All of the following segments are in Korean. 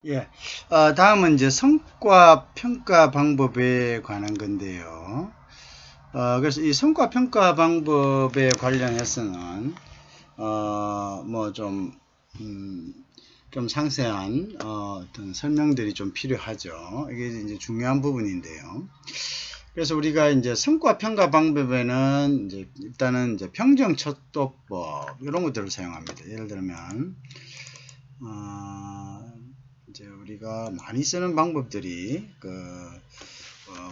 예, 다음은 이제 성과 평가 방법에 관한 건데요. 그래서 이 성과 평가 방법에 관련해서는, 뭐 좀 상세한, 어떤 설명들이 좀 필요하죠. 이게 이제 중요한 부분인데요. 그래서 우리가 이제 성과 평가 방법에는 이제 일단은 이제 평정척도법, 이런 것들을 사용합니다. 예를 들면, 어, 이제 우리가 많이 쓰는 방법들이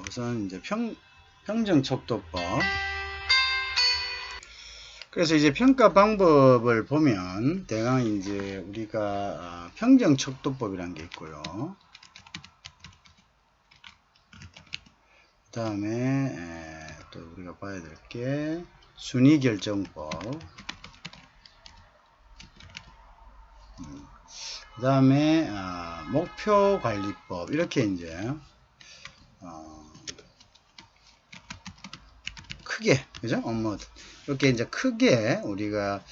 우선 이제 평정척도법. 그래서 이제 평가 방법을 보면 대강 이제 우리가 평정척도법이라는 게 있고요. 그 다음에 또 우리가 봐야 될 게 순위결정법. 그 다음에 목표관리법. 이렇게 이제 크게, 그죠? 뭐 이렇게 이제 크게 우리가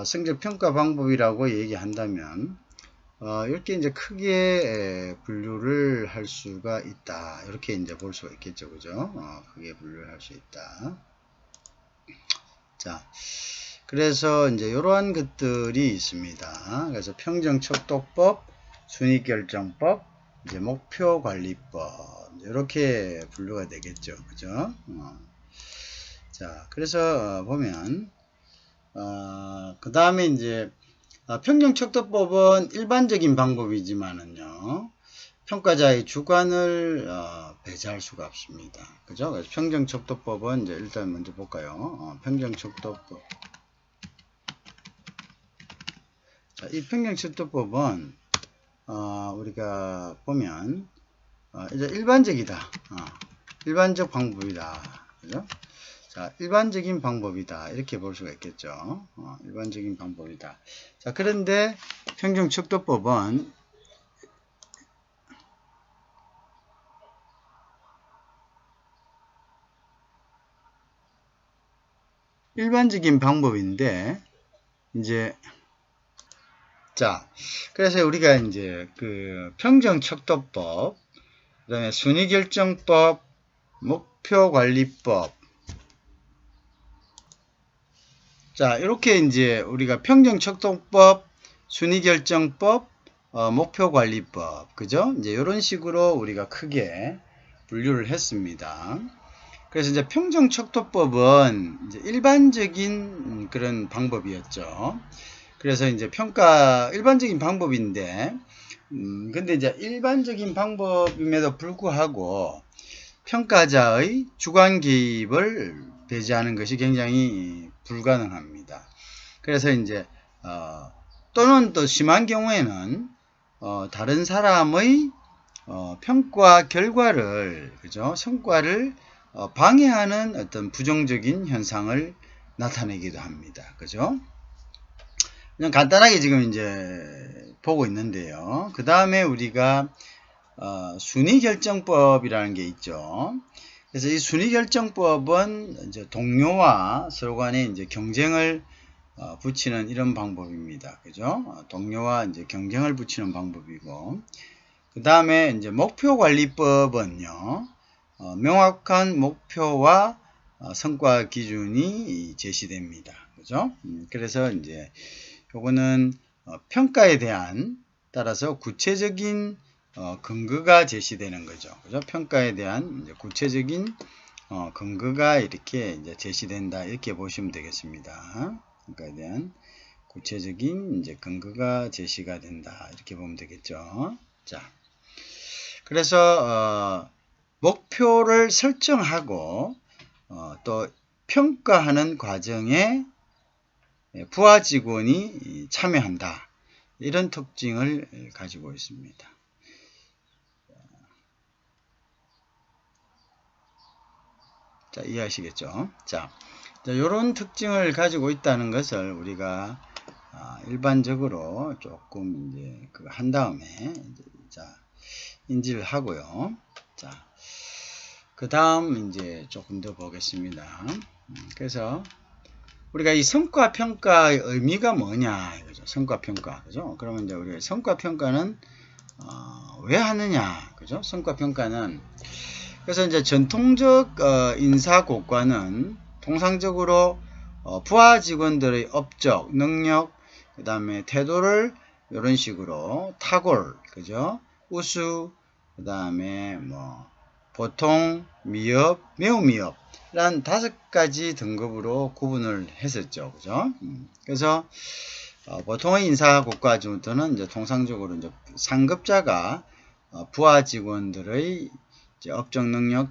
성적 평가 방법이라고 얘기한다면 이렇게 이제 크게 분류를 할 수가 있다. 이렇게 이제 볼 수가 있겠죠, 그죠? 크게 분류를 할 수 있다. 자, 그래서 이제 이러한 것들이 있습니다. 그래서 평정척도법, 순위결정법, 이제 목표관리법 이렇게 분류가 되겠죠, 그죠? 자, 그래서 보면 그 다음에 이제 평정척도법은 일반적인 방법이지만은요, 평가자의 주관을 배제할 수가 없습니다. 그죠? 그래서 평정척도법은 이제 일단 먼저 볼까요? 평정척도법. 자, 이 평정척도법은 우리가 보면 이제 일반적이다. 일반적 방법이다. 그죠? 자, 일반적인 방법이다. 이렇게 볼 수가 있겠죠. 일반적인 방법이다. 자, 그런데 평정척도법은 일반적인 방법인데, 이제, 자, 그래서 우리가 이제 그 평정척도법, 그 다음에 순위결정법, 목표관리법, 자, 이렇게 이제 우리가 평정척도법, 순위결정법, 목표관리법, 그죠? 이제 이런 식으로 우리가 크게 분류를 했습니다. 그래서 이제 평정척도법은 이제 일반적인 그런 방법이었죠. 그래서 이제 일반적인 방법인데, 근데 이제 일반적인 방법임에도 불구하고 평가자의 주관 개입을 배제하는 것이 굉장히 불가능합니다. 그래서 이제 또는 또 심한 경우에는 다른 사람의 평가 결과를, 그죠? 성과를 방해하는 어떤 부정적인 현상을 나타내기도 합니다. 그죠? 그냥 간단하게 지금 이제 보고 있는데요. 그 다음에 우리가 순위결정법이라는 게 있죠. 그래서 이 순위결정법은 이제 동료와 서로 간에 이제 경쟁을 붙이는 이런 방법입니다. 그죠? 동료와 이제 경쟁을 붙이는 방법이고, 그 다음에 이제 목표관리법은요, 명확한 목표와 성과 기준이 제시됩니다. 그죠? 그래서 이제 요거는 평가에 대한 따라서 구체적인 근거가 제시되는 거죠. 그죠? 평가에 대한 이제 구체적인 근거가 이렇게 이제 제시된다. 이렇게 보시면 되겠습니다. 평가에 대한 구체적인 이제 근거가 제시가 된다. 이렇게 보면 되겠죠. 자, 그래서 목표를 설정하고 또 평가하는 과정에 부하 직원이 참여한다. 이런 특징을 가지고 있습니다. 자, 이해하시겠죠? 자, 이런 특징을 가지고 있다는 것을 우리가 일반적으로 조금 이제 그거 한 다음에 자, 인지를 하고요. 자, 그 다음 이제 조금 더 보겠습니다. 그래서 우리가 이 성과평가의 의미가 뭐냐 이거죠. 성과평가. 그죠? 그러면 이제 우리가 성과평가는 왜 하느냐, 그죠? 성과평가는. 그래서 이제 전통적 인사고과는 통상적으로 부하 직원들의 업적, 능력, 그 다음에 태도를 이런 식으로 탁월, 그죠? 우수, 그 다음에 뭐 보통, 미흡, 매우 미흡 이런 5가지 등급으로 구분을 했었죠, 그죠? 그래서 보통의 인사고과 중부터는 이제 통상적으로 이제 상급자가 부하 직원들의 이제 업적 능력,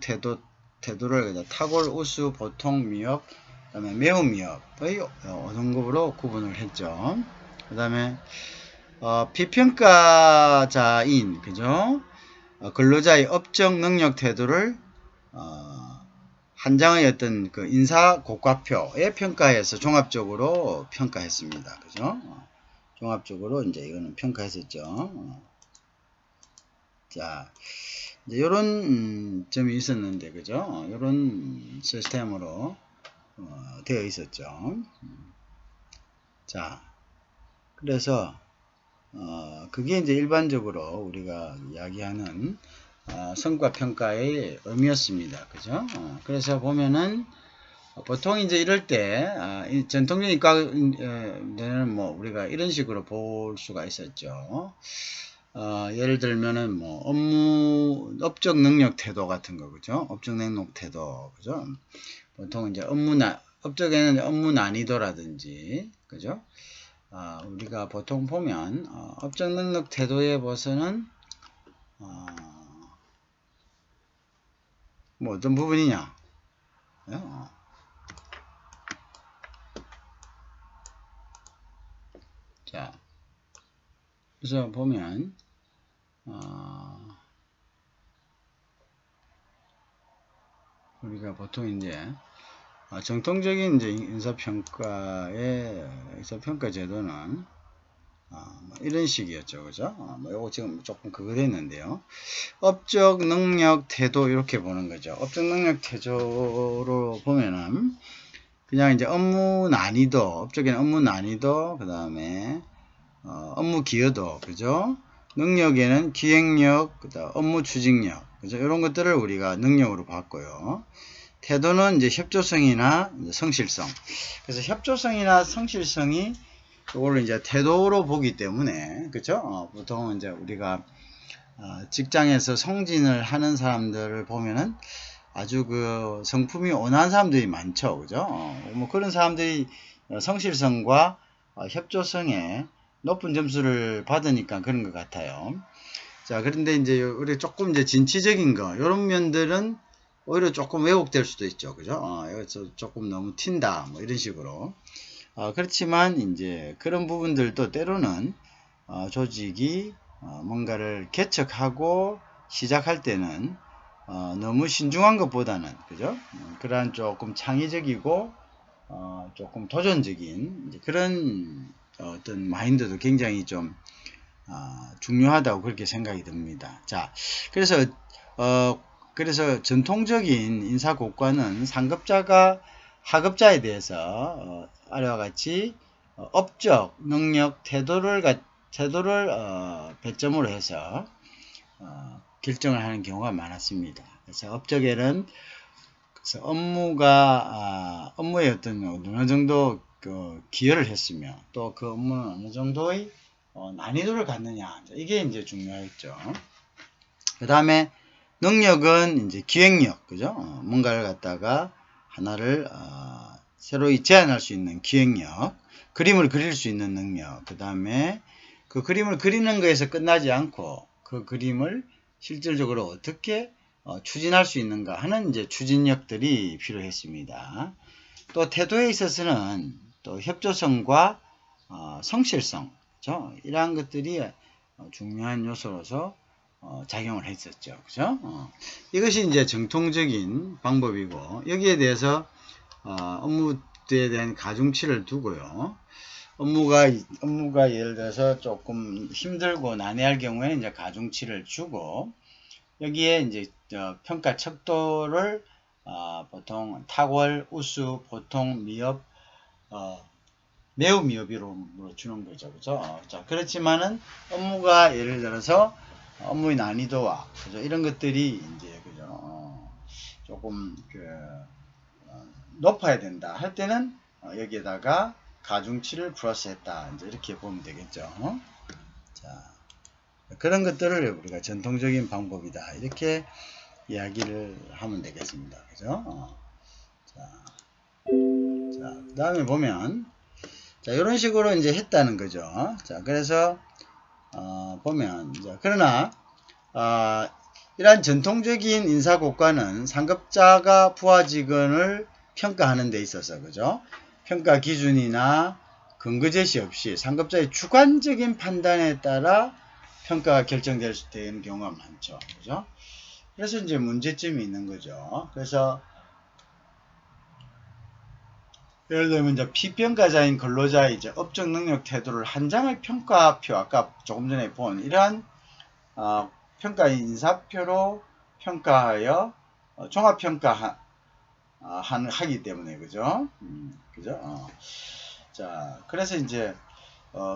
태도를 탁월, 우수, 보통, 미흡, 그다음에 매우 미흡의 5등급으로 구분을 했죠. 그다음에 비평가자인, 그죠? 근로자의 업적 능력 태도를 한 장의 어떤 그 인사 고과표에 평가해서 종합적으로 평가했습니다. 그죠? 종합적으로 이제 이거는 평가했었죠. 자, 이제 요런 점이 있었는데, 그죠? 요런 시스템으로 되어 있었죠. 자, 그래서 그게 이제 일반적으로 우리가 이야기하는 성과평가의 의미였습니다. 그죠? 그래서 보면은 보통 이제 이럴 때 전통적인 과는 뭐 우리가 이런 식으로 볼 수가 있었죠. 예를 들면은 뭐 업적 능력 태도 같은 거, 그죠? 업적 능력 태도, 그죠? 보통 이제 업적에는 업무 난이도라든지, 그죠? 우리가 보통 보면 업적 능력 태도에 봐서는 뭐 어떤 부분이냐? 자, 그래서 보면 우리가 보통 이제 정통적인 이제 인사평가 제도는 뭐 이런 식이었죠, 그죠? 뭐 요거 지금 조금 그거 됐는데요. 업적 능력 태도 이렇게 보는 거죠. 업적 능력 태도로 보면은 그냥 이제 업무 난이도, 업적에는 업무 난이도, 그 다음에 업무 기여도, 그죠? 능력에는 기획력, 그다음 업무 추진력, 그죠? 이런 것들을 우리가 능력으로 봤고요. 태도는 이제 협조성이나 이제 성실성. 그래서 협조성이나 성실성이 이거를 이제 태도로 보기 때문에, 그죠? 보통 이제 우리가 직장에서 승진을 하는 사람들을 보면은 아주 그 성품이 온화한 사람들이 많죠, 그죠? 뭐 그런 사람들이 성실성과 협조성에 높은 점수를 받으니까 그런 것 같아요. 자, 그런데 이제 우리 조금 이제 진취적인 거, 이런 면들은 오히려 조금 왜곡될 수도 있죠, 그죠? 여기서 조금 너무 튄다, 뭐 이런 식으로. 그렇지만 이제 그런 부분들도 때로는 조직이 뭔가를 개척하고 시작할 때는 너무 신중한 것보다는, 그죠? 그러한 조금 창의적이고 조금 도전적인 그런 어떤 마인드도 굉장히 좀 중요하다고 그렇게 생각이 듭니다. 자, 그래서 전통적인 인사고과는 상급자가 하급자에 대해서 아래와 같이 업적, 능력, 태도를 배점으로 해서 결정을 하는 경우가 많았습니다. 그래서 업적에는 업무에 어떤 어느 정도 기여를 했으며 또 그 업무는 어느 정도의 난이도를 갖느냐, 이게 이제 중요했죠. 그 다음에 능력은 이제 기획력, 그죠? 뭔가를 갖다가 하나를 새로이 제안할 수 있는 기획력, 그림을 그릴 수 있는 능력, 그 다음에 그 그림을 그리는 거에서 끝나지 않고 그 그림을 실질적으로 어떻게 추진할 수 있는가 하는 이제 추진력들이 필요했습니다. 또 태도에 있어서는 또 협조성과 성실성, 그렇죠? 이러한 것들이 중요한 요소로서 작용을 했었죠, 그죠? 이것이 이제 정통적인 방법이고 여기에 대해서 업무에 대한 가중치를 두고요. 업무가 예를 들어서 조금 힘들고 난해할 경우에는 이제 가중치를 주고 여기에 이제 평가 척도를 보통 탁월, 우수, 보통, 미흡, 매우 미흡으로 주는 거죠, 그죠? 자, 그렇지만은 업무가 예를 들어서 업무의 난이도와 그죠? 이런 것들이 이제 그죠? 조금 높아야 된다 할 때는 여기에다가 가중치를 플러스했다 이제 이렇게 보면 되겠죠. 자, 그런 것들을 우리가 전통적인 방법이다 이렇게 이야기를 하면 되겠습니다. 그죠? 자, 그 다음에 보면 자 이런 식으로 이제 했다는 거죠. 자 그래서 보면 이제 그러나 이러한 전통적인 인사고과는 상급자가 부하 직원을 평가하는 데 있어서 그죠? 평가 기준이나 근거 제시 없이 상급자의 주관적인 판단에 따라 평가가 결정될 수 있는 경우가 많죠. 그죠? 그래서 이제 문제점이 있는 거죠. 그래서 예를 들면 이제 피평가자인 근로자의 이제 업적 능력 태도를 한 장의 평가표 아까 조금 전에 본 이러한 평가 인사표로 평가하여 종합평가 하기 때문에 그죠? 그죠? 자 그래서 이제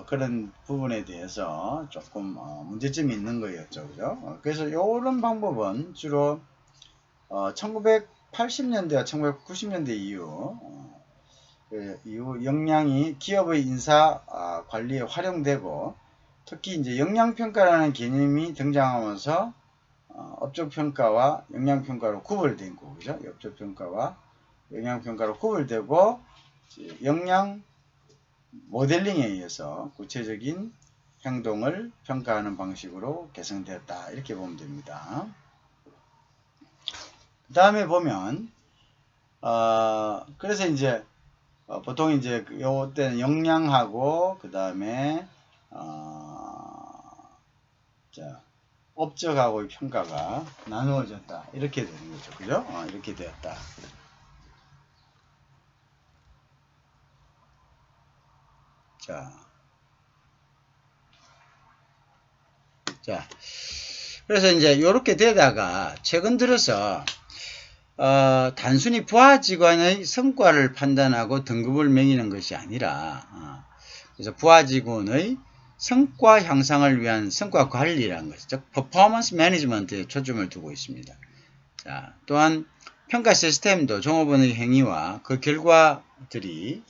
그런 부분에 대해서 조금 문제점이 있는 거였죠. 그죠? 그래서 이런 방법은 주로 1980년대와 1990년대 이후 역량이 기업의 인사 관리에 활용되고 특히 이제 역량평가라는 개념이 등장하면서 업적평가와 역량평가로 구별된 거 그죠? 업적평가와 역량평가로 구별되고 역량 모델링에 의해서 구체적인 행동을 평가하는 방식으로 개선되었다 이렇게 보면 됩니다. 그 다음에 보면 그래서 이제 보통 이제 요때는 역량하고 그 다음에 자 업적하고의 평가가 나누어졌다 이렇게 되는 거죠. 그죠? 이렇게 되었다. 자 그래서 이제 이렇게 되다가 최근 들어서 단순히 부하 직원의 성과를 판단하고 등급을 매기는 것이 아니라 그래서 부하 직원의 성과 향상을 위한 성과 관리라는 것, 즉 퍼포먼스 매니지먼트에 초점을 두고 있습니다. 자, 또한 평가 시스템도 종업원의 행위와 그 결과들이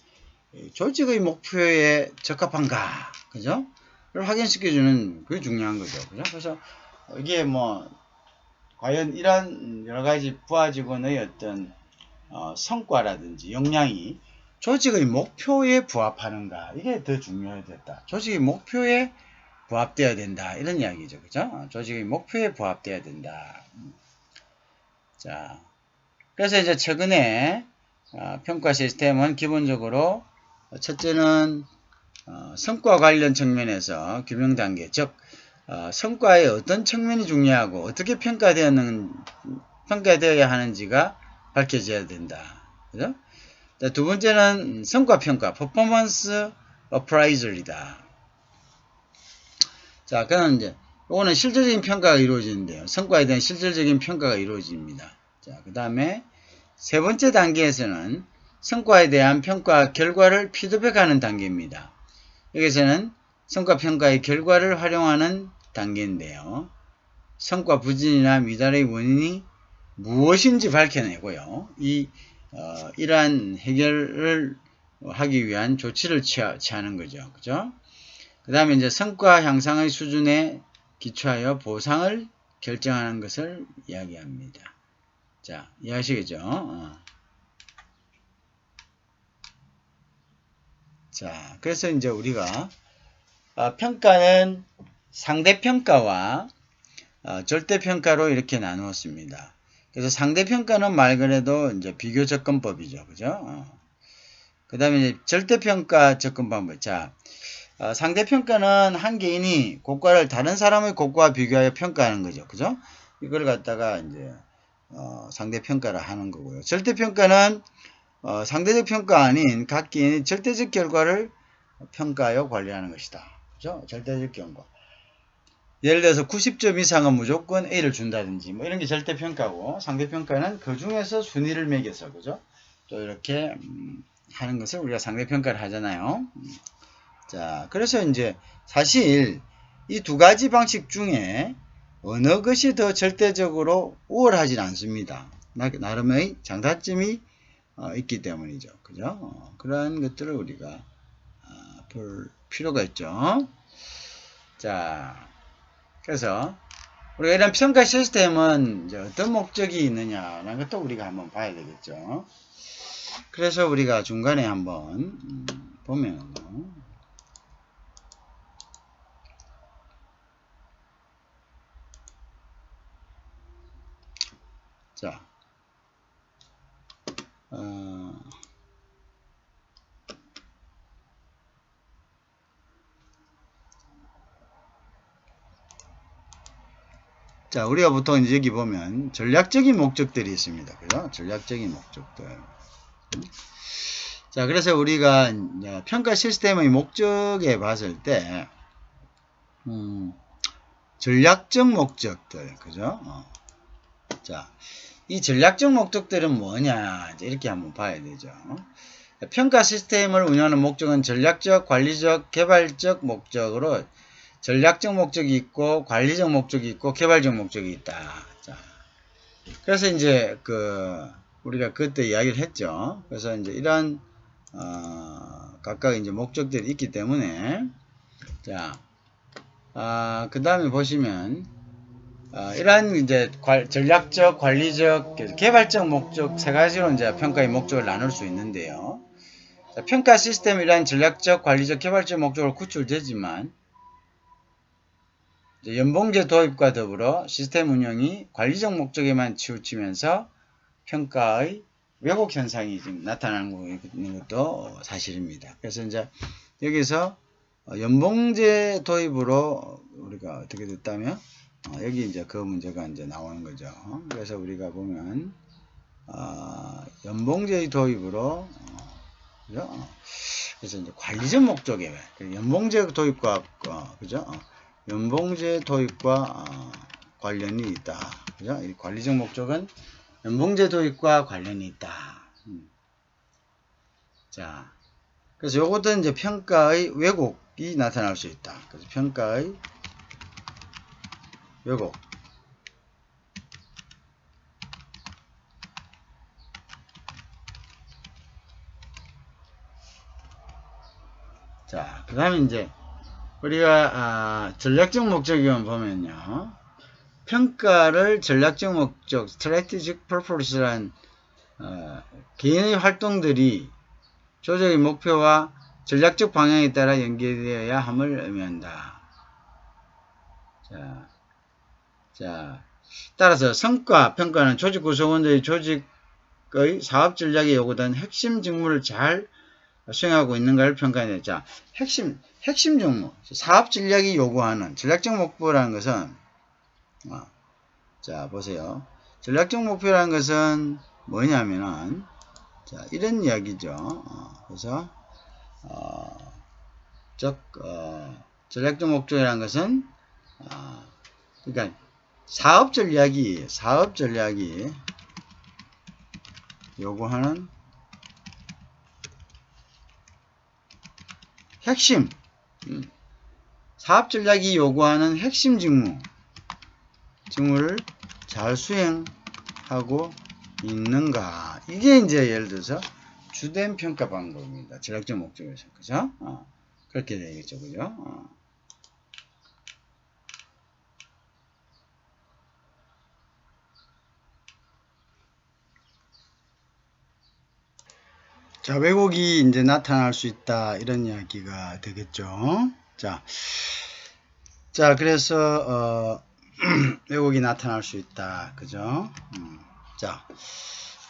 조직의 목표에 적합한가, 그죠? 를 확인시켜주는 그게 중요한 거죠. 그죠? 그래서 이게 뭐 과연 이러한 여러 가지 부하 직원의 어떤 성과라든지 역량이 조직의 목표에 부합하는가 이게 더 중요하겠다. 조직의 목표에 부합되어야 된다 이런 이야기죠. 그죠? 조직의 목표에 부합되어야 된다. 자, 그래서 이제 최근에 평가 시스템은 기본적으로 첫째는 성과 관련 측면에서 규명 단계, 즉 성과의 어떤 측면이 중요하고 어떻게 평가되어야 하는지가 밝혀져야 된다. 그죠? 두 번째는 성과평가, 퍼포먼스 어프라이저이다. 자, 그럼 이제 이거는 실질적인 평가가 이루어지는데요. 성과에 대한 실질적인 평가가 이루어집니다. 자, 그 다음에 세 번째 단계에서는 성과에 대한 평가 결과를 피드백하는 단계입니다. 여기서는 성과평가의 결과를 활용하는 단계인데요. 성과 부진이나 미달의 원인이 무엇인지 밝혀내고요. 이러한 해결을 하기 위한 조치를 취하는 거죠. 그죠? 그 다음에 이제 성과 향상의 수준에 기초하여 보상을 결정하는 것을 이야기합니다. 자, 이해하시겠죠? 자, 그래서 이제 우리가 평가는 상대평가와 절대평가로 이렇게 나누었습니다. 그래서 상대평가는 말 그대로 이제 비교 접근법이죠. 그죠? 그 다음에 이제 절대평가 접근 방법. 자, 상대평가는 한 개인이 고과를 다른 사람의 고과와 비교하여 평가하는 거죠. 그죠? 이걸 갖다가 이제, 상대평가를 하는 거고요. 절대평가는, 상대적 평가 아닌 각 개인의 절대적 결과를 평가하여 관리하는 것이다. 그죠? 절대적 결과. 예를 들어서 90점 이상은 무조건 A를 준다든지 뭐 이런 게 절대평가고 상대평가는 그 중에서 순위를 매겨서 그죠? 또 이렇게 하는 것을 우리가 상대평가를 하잖아요. 자, 그래서 이제 사실 이 두 가지 방식 중에 어느 것이 더 절대적으로 우월하진 않습니다. 나름의 장단점이 있기 때문이죠. 그죠? 그러한 것들을 우리가 볼 필요가 있죠. 자, 그래서 우리가 이런 평가 시스템은 이제 어떤 목적이 있느냐라는 것도 우리가 한번 봐야 되겠죠. 그래서 우리가 중간에 한번 보면 자, 자, 우리가 보통 이제 여기 보면 전략적인 목적들이 있습니다. 그죠? 전략적인 목적들. 자, 그래서 우리가 평가 시스템의 목적에 봤을 때, 전략적 목적들, 그죠? 자, 이 전략적 목적들은 뭐냐? 이제 이렇게 한번 봐야 되죠. 평가 시스템을 운영하는 목적은 전략적, 관리적, 개발적 목적으로 전략적 목적이 있고, 관리적 목적이 있고, 개발적 목적이 있다. 자, 그래서 이제 우리가 그때 이야기를 했죠. 그래서 이제 이러한 각각 이제 목적들이 있기 때문에, 자, 그 다음에 보시면, 이러한 이제 전략적, 관리적, 개발적 목적 세 가지로 이제 평가의 목적을 나눌 수 있는데요. 자, 평가 시스템이란 전략적, 관리적, 개발적 목적으로 구출되지만, 연봉제 도입과 더불어 시스템 운영이 관리적 목적에만 치우치면서 평가의 왜곡 현상이 지금 나타나고 있는 것도 사실입니다. 그래서 이제 여기서 연봉제 도입으로 우리가 어떻게 됐다면 여기 이제 그 문제가 이제 나오는 거죠. 그래서 우리가 보면 연봉제 도입으로 그죠? 그래서 이제 관리적 목적에 연봉제 도입과 그죠? 연봉제 도입과 관련이 있다. 그죠? 이 관리적 목적은 연봉제 도입과 관련이 있다. 자, 그래서 요것도 이제 평가의 왜곡이 나타날 수 있다. 그래서 평가의 왜곡. 자, 그 다음에 이제 우리가 전략적 목적이만 보면요. 평가를 전략적 목적, strategic purpose란 개인의 활동들이 조직의 목표와 전략적 방향에 따라 연계되어야 함을 의미한다. 자, 따라서 성과 평가는 조직 구성원들이 조직의 사업 전략에 요구된 핵심 직무를 잘 수행하고 있는가를 평가해야 자, 핵심 직무, 사업 전략이 요구하는 전략적 목표라는 것은, 자, 보세요. 전략적 목표라는 것은 뭐냐면은, 자, 이런 이야기죠. 그래서, 전략적 목표라는 것은, 그러니까, 사업 전략이 요구하는 핵심, 사업 전략이 요구하는 핵심 직무를 잘 수행하고 있는가. 이게 이제 예를 들어서 주된 평가 방법입니다. 전략적 목적에서. 그죠? 그렇게 되겠죠. 그죠? 자, 왜곡이 이제 나타날 수 있다. 이런 이야기가 되겠죠. 자, 그래서, 왜곡이 나타날 수 있다. 그죠? 자,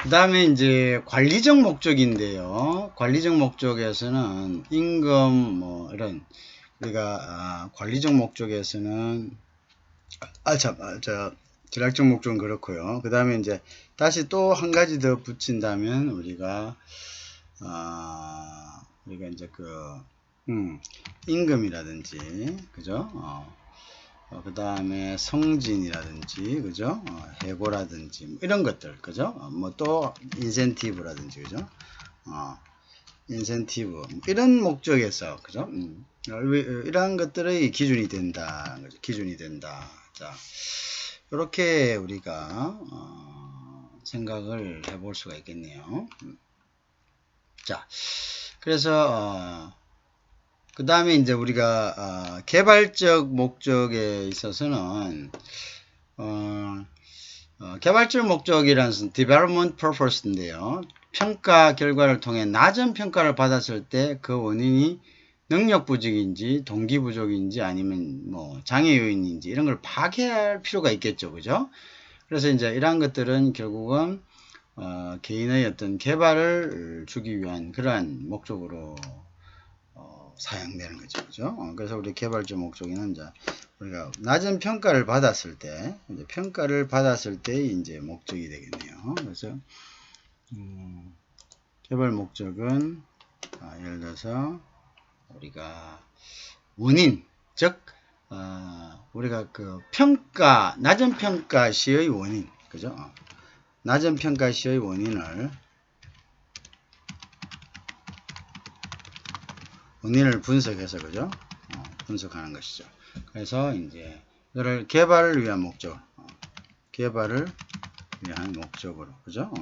그 다음에 이제 관리적 목적인데요. 관리적 목적에서는 임금, 뭐, 이런, 우리가, 관리적 목적에서는, 전략적 목적은 그렇고요. 그 다음에 이제 다시 또 한 가지 더 붙인다면 우리가 이제 임금이라든지, 그죠? 그 다음에 성진이라든지, 그죠? 해고라든지, 뭐 이런 것들, 그죠? 뭐 또 인센티브라든지, 그죠? 인센티브, 이런 목적에서, 그죠? 이러한 것들의 기준이 된다, 그죠? 기준이 된다. 자, 이렇게 우리가 생각을 해볼 수가 있겠네요. 자, 그래서 그 다음에 이제 우리가 개발적 목적에 있어서는 개발적 목적이라는 것은 development purpose인데요. 평가 결과를 통해 낮은 평가를 받았을 때 그 원인이 능력 부족인지 동기 부족인지 아니면 뭐 장애 요인인지 이런 걸 파악할 필요가 있겠죠. 그죠? 그래서 이제 이러한 것들은 결국은 개인의 어떤 개발을 주기 위한 그러한 목적으로 사용되는 거죠. 그죠? 그래서 우리 개발적 목적에는 이제 우리가 낮은 평가를 받았을 때, 이제 평가를 받았을 때 이제 목적이 되겠네요. 그래서 개발 목적은 예를 들어서 우리가 원인, 즉 우리가 그 평가, 낮은 평가 시의 원인, 그죠? 낮은 평가 시의 원인을 분석해서, 그죠? 분석하는 것이죠. 그래서 이제 이거를 개발을 위한 목적, 개발을 위한 목적으로, 그죠?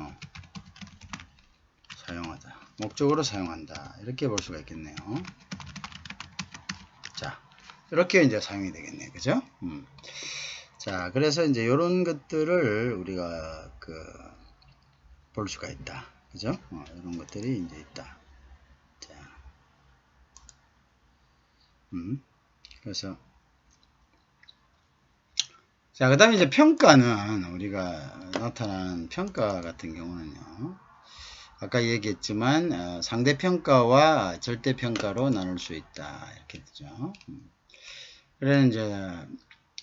사용하다, 목적으로 사용한다, 이렇게 볼 수가 있겠네요. 자, 이렇게 이제 사용이 되겠네요, 그죠? 자, 그래서 이제 이런 것들을 우리가 볼 수가 있다, 그죠? 이런 것들이 이제 있다. 자, 그래서 자, 그 다음에 이제 평가는 우리가 나타나는 평가 같은 경우는요, 아까 얘기했지만 상대평가와 절대평가로 나눌 수 있다, 이렇게 되죠. 그래서 이제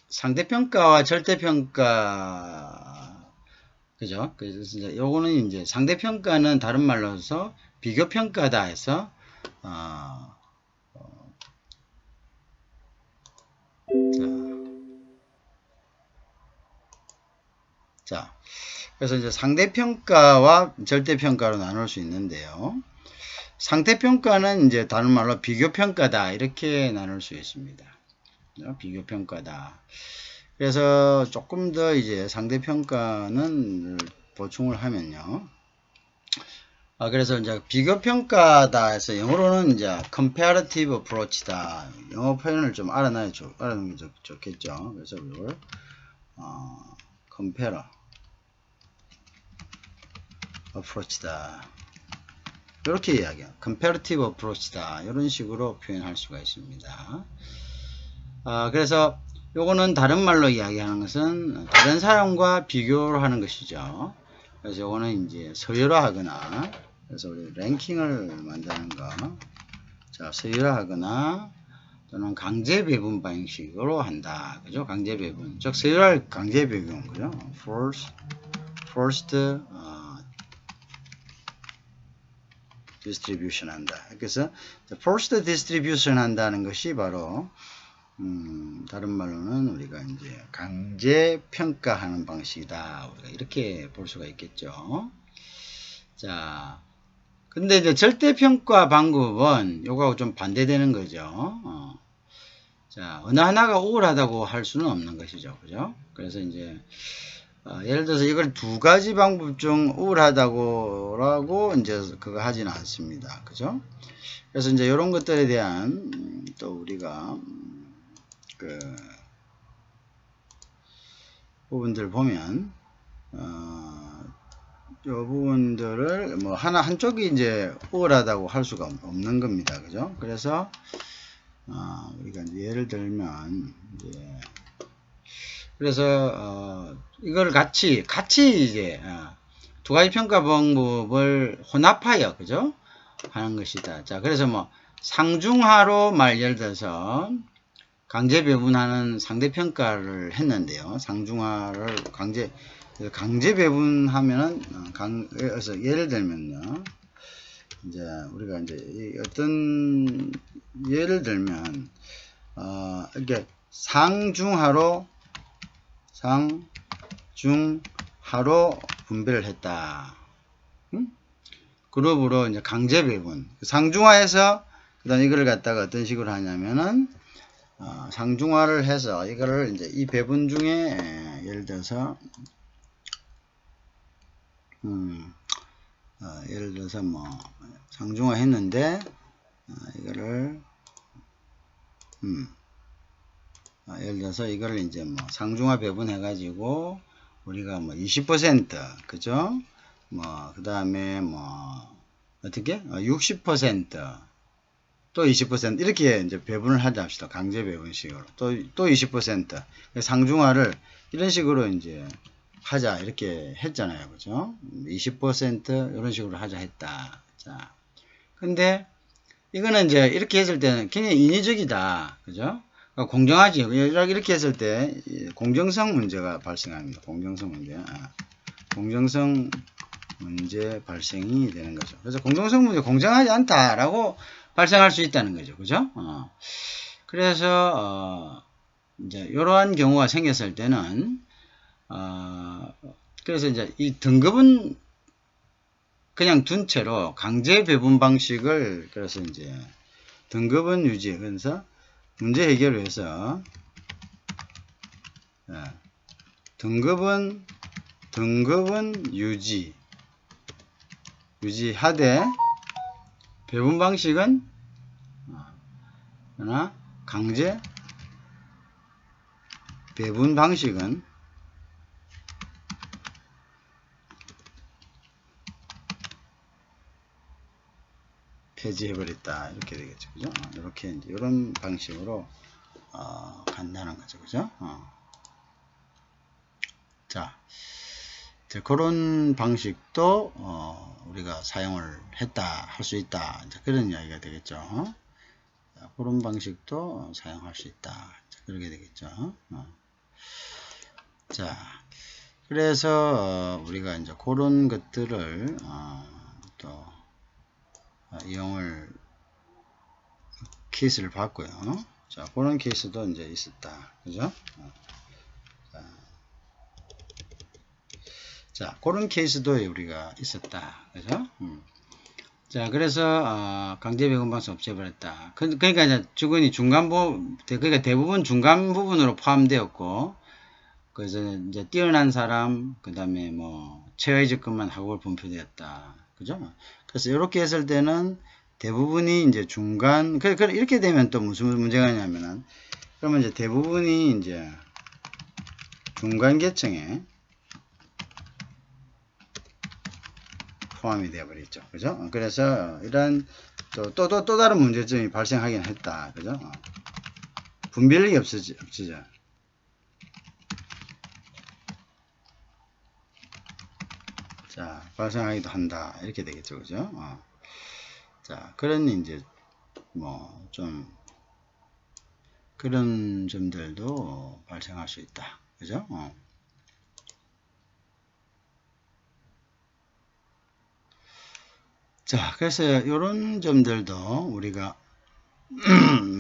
상대평가와 절대평가, 그죠? 그래서 이제 요거는 이제 상대평가는 다른 말로 해서 비교평가다 해서 자, 그래서 이제 상대평가와 절대평가로 나눌 수 있는데요. 상대평가는 이제 다른 말로 비교평가다, 이렇게 나눌 수 있습니다. 비교평가다. 그래서 조금 더 이제 상대평가는 보충을 하면요. 그래서 이제 비교평가다 해서 영어로는 이제 comparative approach다. 영어 표현을 좀 알아놓는 게 좋겠죠. 그래서 이걸 compare approach다. 이렇게 이야기해요. comparative approach다. 이런 식으로 표현할 수가 있습니다. 그래서 요거는 다른 말로 이야기하는 것은 다른 사람과 비교를 하는 것이죠. 그래서 요거는 이제 서열화하거나, 그래서 우리 랭킹을 만드는 거, 자, 서열화하거나 또는 강제 배분 방식으로 한다, 그죠? 강제 배분, 즉 서열화 강제 배분, 그죠? First distribution 한다. 그래서 first distribution 한다는 것이 바로 다른 말로는 우리가 이제 강제 평가하는 방식이다, 우리가 이렇게 볼 수가 있겠죠. 자, 근데 이제 절대 평가 방법은 요거하고 좀 반대되는 거죠. 자, 어느 하나가 우월하다고 할 수는 없는 것이죠, 그죠? 그래서 이제 예를 들어서 이걸 두 가지 방법 중 우월하다고라고 이제 그거 하지는 않습니다, 그죠? 그래서 이제 이런 것들에 대한 또 우리가 부분들 보면 이 부분들을 뭐 한쪽이 이제 우월하다고 할 수가 없는 겁니다, 그죠? 그래서 우리가 이제 예를 들면 이제 그래서 이걸 같이 이제 두 가지 평가 방법을 혼합하여, 그죠? 하는 것이다. 자, 그래서 뭐 상중하로 예를 들어서 강제 배분하는 상대평가를 했는데요. 상중하를 강제 배분하면은, 그래서 예를 들면요. 이제, 우리가 이제, 어떤, 예를 들면, 이렇게 상중하로 분배를 했다. 그룹으로 이제 강제 배분. 상중하에서, 그 다음 이걸 갖다가 어떤 식으로 하냐면은, 상중하를 해서 이거를 이제 이 배분 중에 예를 들어서 예를 들어서 뭐 상중하 했는데 이거를 예를 들어서 이거를 이제 뭐 상중하 배분해 가지고 우리가 뭐 20% 그죠? 뭐 그 다음에 뭐 어떻게 60% 또 20% 이렇게 이제 배분을 하자 합시다. 강제 배분식으로 또 20% 상중하를 이런 식으로 이제 하자 이렇게 했잖아요. 그죠? 20% 이런 식으로 하자 했다. 자, 근데 이거는 이제 이렇게 했을 때는 굉장히 인위적이다. 그죠? 그러니까 공정하지. 이렇게 했을 때 공정성 문제가 발생합니다. 공정성 문제. 공정성 문제 발생이 되는 거죠. 그래서 공정성 문제 공정하지 않다라고 발생할 수 있다는 거죠. 그죠? 그래서 이제 이러한 경우가 생겼을 때는 그래서 이제 이 등급은 그냥 둔 채로 강제 배분 방식을 그래서 이제 등급은 유지. 그래서 문제 해결을 해서 등급은 유지하되 배분 방식은 그러나 강제 배분 방식은 폐지해버렸다. 이렇게 되겠죠. 그죠? 이렇게 이제 이런 방식으로 간다는 거죠. 그죠? 자, 그런 방식도 우리가 사용을 했다, 할 수 있다. 그런 이야기가 되겠죠. 그런 방식도 사용할 수 있다. 그렇게 되겠죠. 자, 그래서 우리가 이제 그런 것들을 또 이용을 케이스를 봤고요. 자, 그런 케이스도 이제 있었다. 그죠? 자, 그런 케이스도 우리가 있었다. 그죠? 자, 그래서 강제 배분 방식 없애버렸다. 그러니까 이제 주거니 그러니까 대부분 중간 부분으로 포함되었고, 그래서 이제 뛰어난 사람, 그 다음에 뭐 최하위 적금만 학월 분표되었다. 그죠? 그래서 이렇게 했을 때는 대부분이 이제 중간, 이렇게 되면 또 무슨 문제가 있냐면은, 그러면 이제 대부분이 이제 중간 계층에 포함이 되어버렸죠. 그죠? 그래서 이런 또 다른 문제점이 발생하긴 했다. 그죠? 분별력이 없으죠. 자, 발생하기도 한다. 이렇게 되겠죠. 그죠? 자, 그런 이제 뭐 좀 그런 점들도 발생할 수 있다. 그죠? 자, 그래서 이런 점들도 우리가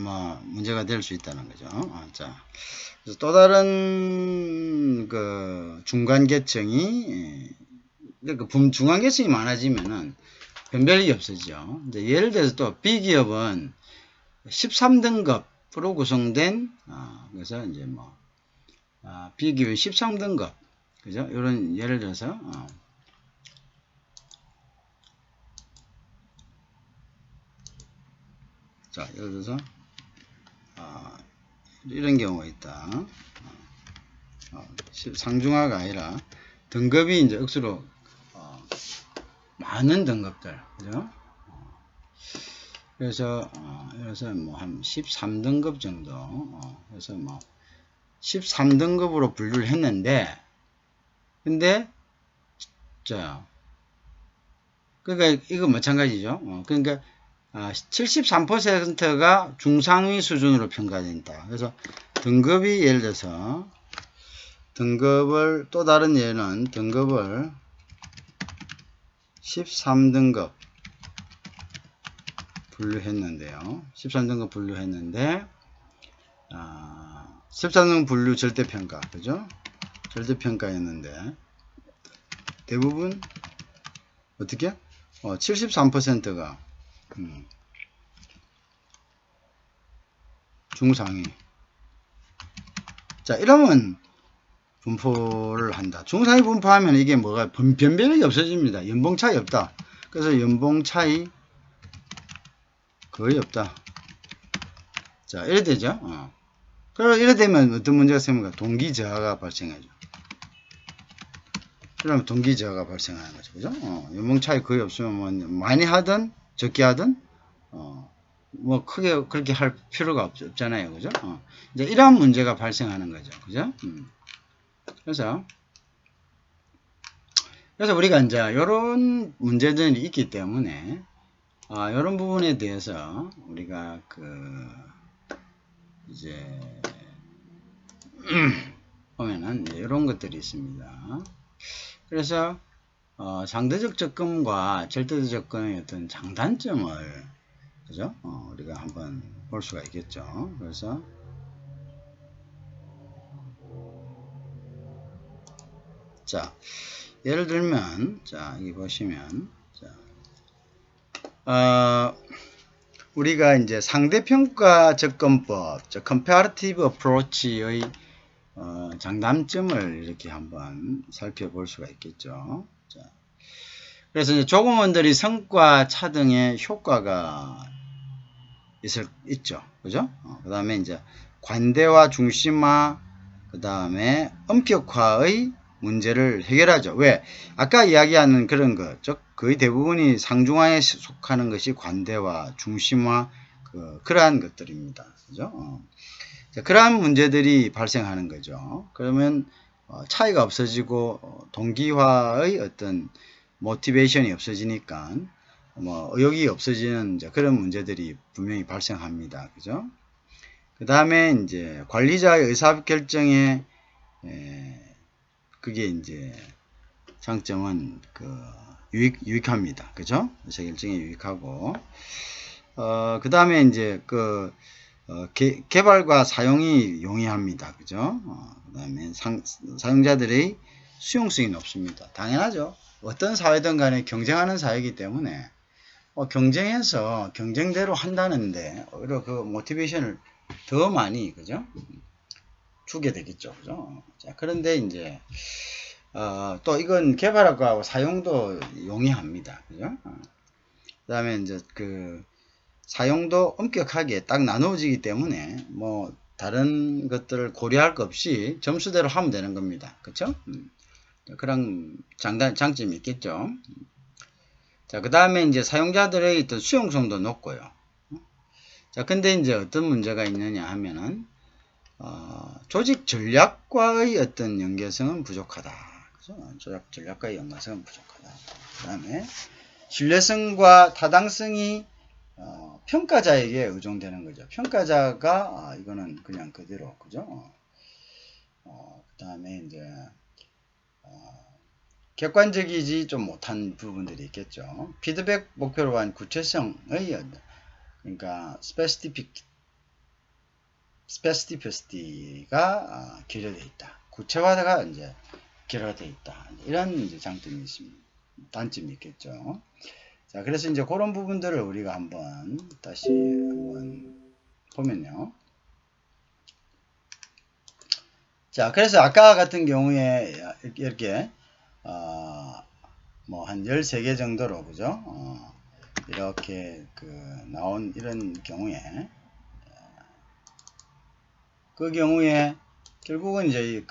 뭐 문제가 될 수 있다는 거죠. 자, 그래서 또 다른 그 중간 계층이 중간 계층이 많아지면은 변별력이 없어지죠. 이제 예를 들어서 또 B기업은 13등급으로 구성된 그래서 이제 뭐 B기업은 13등급 그죠? 이런 예를 들어서 자, 예를 들어서 이런 경우가 있다. 상중하가 아니라 등급이 이제 억수로 많은 등급들, 그죠? 그래서 뭐 한 13등급 정도, 그래서 뭐 13등급으로 분류를 했는데, 근데 자, 그러니까 이거 마찬가지죠. 그러니까 73%가 중상위 수준으로 평가된다. 그래서 등급이 예를 들어서 등급을 또 다른 예는 등급을 13등급 분류했는데요. 13등급 분류했는데 13등급 분류 절대평가 그죠? 절대평가였는데 대부분 어떻게? 73%가 중상위 자, 이러면 분포를 한다. 중상위 분포하면 이게 뭐가 변별력이 없어집니다. 연봉 차이 없다. 그래서 연봉 차이 거의 없다. 자, 이래 되죠. 그럼 이래 되면 어떤 문제가 생깁니까? 동기 저하가 발생하죠. 그러면 동기 저하가 발생하는 거죠. 그죠? 연봉 차이 거의 없으면 뭐 많이 하든 적게 하든 뭐 크게 그렇게 할 필요가 없잖아요. 그죠? 이제 이러한 문제가 발생하는 거죠. 그죠? 그래서 우리가 이제 이런 문제들이 있기 때문에 이런 부분에 대해서 우리가 이제 보면은 이런 것들이 있습니다. 그래서 상대적 접근과 절대적 접근의 어떤 장단점을 그죠? 우리가 한번 볼 수가 있겠죠. 그래서 자, 예를 들면 자, 여기 보시면 자, 우리가 이제 상대평가 접근법, comparative approach의 장단점을 이렇게 한번 살펴볼 수가 있겠죠. 자, 그래서 이제 조공원들이 성과 차등의 효과가 있죠. 그죠? 그 다음에 이제 관대화 중심화, 그 다음에 엄격화의 문제를 해결하죠. 왜? 아까 이야기하는 그런 것, 즉 거의 대부분이 상중하에 속하는 것이 관대화, 중심화, 그러한 것들입니다. 그죠? 자, 그러한 문제들이 발생하는 거죠. 그러면 차이가 없어지고 동기화의 어떤 모티베이션이 없어지니까 뭐 의욕이 없어지는 그런 문제들이 분명히 발생합니다. 그죠? 그 다음에 이제 관리자의 의사결정에 그게 이제 장점은 유익합니다. 그죠? 의사결정에 유익하고 그 다음에 이제 개발과 사용이 용이합니다. 그죠? 그 다음에 사용자들의 수용성이 높습니다. 당연하죠. 어떤 사회든 간에 경쟁하는 사회이기 때문에 경쟁해서 경쟁대로 한다는데 오히려 그 모티베이션을 더 많이 그죠? 주게 되겠죠. 그죠? 자, 그런데 이제 또 이건 개발하고 사용도 용이합니다. 그죠? 그다음에 이제 사용도 엄격하게 딱 나누어지기 때문에 뭐 다른 것들을 고려할 것 없이 점수대로 하면 되는 겁니다. 그렇죠? 그런 장점이 있겠죠. 자, 그 다음에 이제 사용자들의 어떤 수용성도 높고요. 자, 근데 이제 어떤 문제가 있느냐 하면은 조직 전략과의 어떤 연계성은 부족하다. 그죠? 조직 전략과의 연계성은 부족하다. 그 다음에 신뢰성과 타당성이 평가자에게 의존되는 거죠. 평가자가 이거는 그냥 그대로 그죠? 그 다음에 이제 객관적이지 좀 못한 부분들이 있겠죠. 피드백 목표로 한 구체성의 그러니까 스페시피시티가 결여되어 있다. 구체화가 이제 결여되어 있다. 이런 이제 장점이 있습니다. 단점이 있겠죠. 자, 그래서 이제 그런 부분들을 우리가 다시 한번 보면요. 자, 그래서 아까 같은 경우에 이렇게 뭐 한 13개 정도로 그죠? 이렇게 나온 이런 경우에 그 경우에 결국은 이제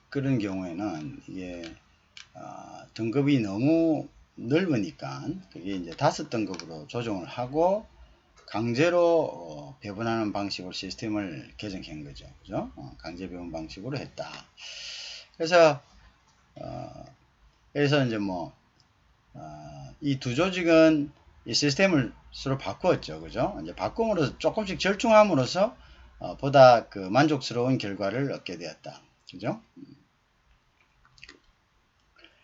그런 경우에는 이게 등급이 너무 넓으니까 그게 이제 5등급으로 조정을 하고 강제로 배분하는 방식으로 시스템을 개정한 거죠. 그죠? 강제 배분 방식으로 했다. 그래서 이제 뭐 이 두 조직은 이 시스템을 서로 바꾸었죠. 그죠? 이제 바꿈으로써 조금씩 절충함으로써 보다 만족스러운 결과를 얻게 되었다. 그죠?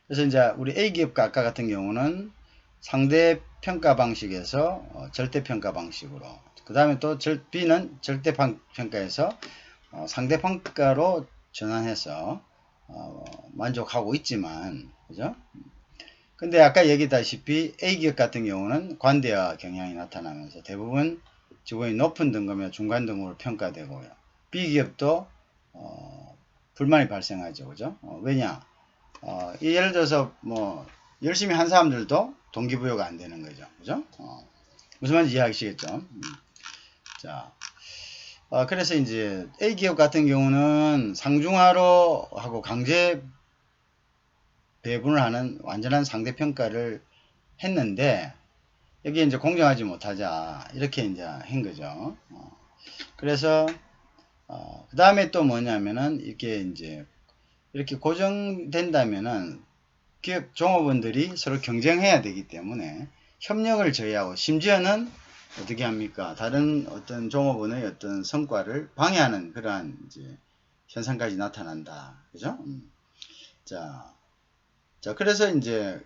그래서 이제 우리 A기업과 아까 같은 경우는 상대 평가 방식에서 절대 평가 방식으로, 그 다음에 또 B는 절대 평가에서 상대 평가로 전환해서 만족하고 있지만, 그죠? 근데 아까 얘기했다시피 A기업 같은 경우는 관대화 경향이 나타나면서 대부분 직원이 높은 등급이나 중간 등급으로 평가되고요. B기업도 불만이 발생하죠. 그죠? 왜냐? 예를 들어서 뭐 열심히 한 사람들도 동기부여가 안 되는 거죠. 그죠? 무슨 말인지 이해하시겠죠? 자, 그래서 이제 A 기업 같은 경우는 상중하로 하고 강제 배분을 하는 완전한 상대평가를 했는데 여기에 이제 공정하지 못하자 이렇게 이제 한 거죠. 그래서 그 다음에 또 뭐냐면은 이게 이제 이렇게 고정된다면은 기업 종업원들이 서로 경쟁해야 되기 때문에 협력을 저해하고 심지어는 어떻게 합니까? 다른 어떤 종업원의 어떤 성과를 방해하는 그러한 이제 현상까지 나타난다. 그죠? 자, 그래서 이제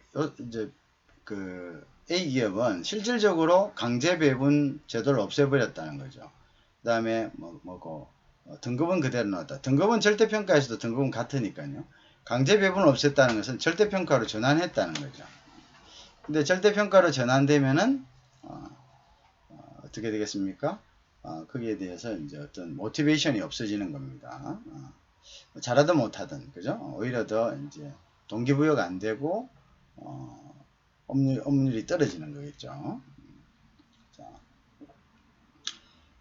그 A 기업은 실질적으로 강제 배분 제도를 없애버렸다는 거죠. 그 다음에 등급은 그대로 넣었다. 등급은 절대평가에서도 등급은 같으니까요. 강제 배분을 없앴다는 것은 절대평가로 전환했다는 거죠. 근데 절대평가로 전환되면은 어떻게 되겠습니까? 거기에 대해서 이제 어떤 모티베이션이 없어지는 겁니다. 잘하든 못하든, 그죠? 오히려 더 이제 동기부여가 안 되고 업률이 떨어지는 거겠죠. 자,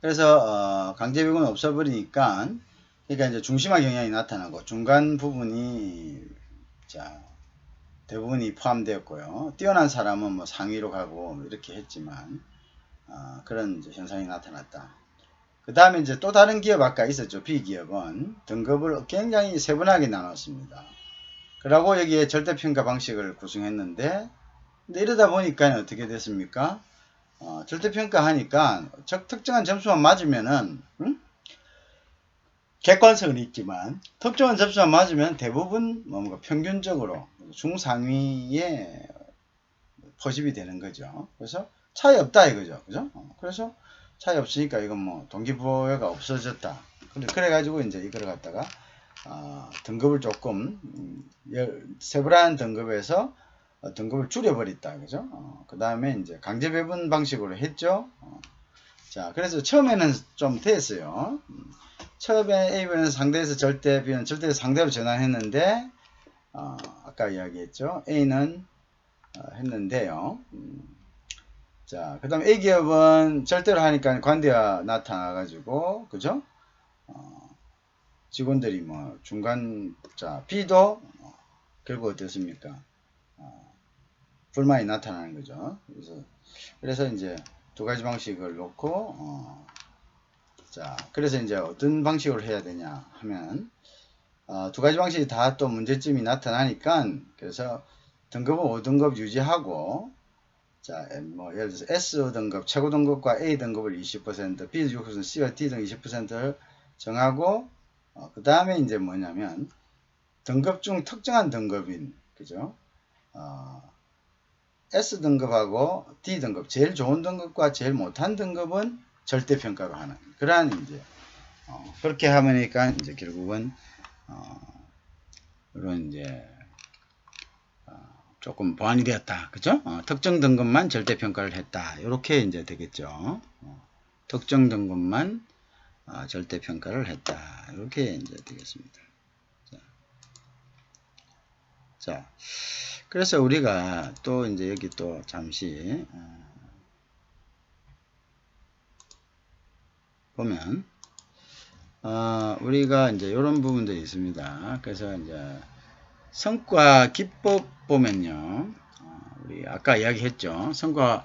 그래서 강제배분을 없애버리니까 그러니까 이제 중심화 경향이 나타나고 중간 부분이 대부분이 포함되었고요. 뛰어난 사람은 뭐 상위로 가고 이렇게 했지만 그런 이제 현상이 나타났다. 그 다음에 이제 또 다른 기업 아까 있었죠. B기업은 등급을 굉장히 세분하게 나눴습니다. 그러고 여기에 절대평가 방식을 구성했는데 근데 이러다 보니까 어떻게 됐습니까? 절대평가 하니까 특정한 점수만 맞으면은 객관성은 있지만 특정한 점수만 맞으면 대부분 뭔가 평균적으로 중상위에 포집이 되는 거죠. 그래서 차이 없다 이거죠. 그죠? 그래서 차이 없으니까 이건 뭐 동기부여가 없어졌다. 그래가지고 이제 이걸 갖다가 등급을 조금 세분한 등급에서 등급을 줄여버렸다. 그죠? 그 다음에 이제 강제 배분 방식으로 했죠. 자, 그래서 처음에는 좀 됐어요. 처음에 A변은 상대에서 절대, B는 절대에서 상대로 전환했는데, 아까 이야기했죠. A는 했는데요. 자, 그 다음에 A기업은 절대로 하니까 관대가 나타나가지고, 그죠? 직원들이 뭐 중간, 자, B도 결국 어떻습니까? 불만이 나타나는 거죠. 그래서 이제 두 가지 방식을 놓고, 자, 그래서 이제 어떤 방식으로 해야 되냐 하면, 두 가지 방식이 다 또 문제점이 나타나니까, 그래서 등급은 5등급 유지하고, 자, 뭐, 예를 들어서 S등급, 최고 등급과 A등급을 20%, B 60%, C와 D 등 20%를 정하고, 그 다음에 이제 뭐냐면, 등급 중 특정한 등급인, 그죠? S등급하고 D등급, 제일 좋은 등급과 제일 못한 등급은 절대평가로 하는, 그러한 이제, 그렇게 하니까 이제 결국은, 이런 이제, 조금 보완이 되었다. 그죠? 특정 등급만 절대평가를 했다. 이렇게 이제 되겠죠. 특정 등급만 절대평가를 했다. 이렇게 이제 되겠습니다. 자, 그래서 우리가 또 이제 여기 또 잠시 보면 우리가 이제 이런 부분들이 있습니다. 그래서 이제 성과 기법 보면요, 우리 아까 이야기했죠. 성과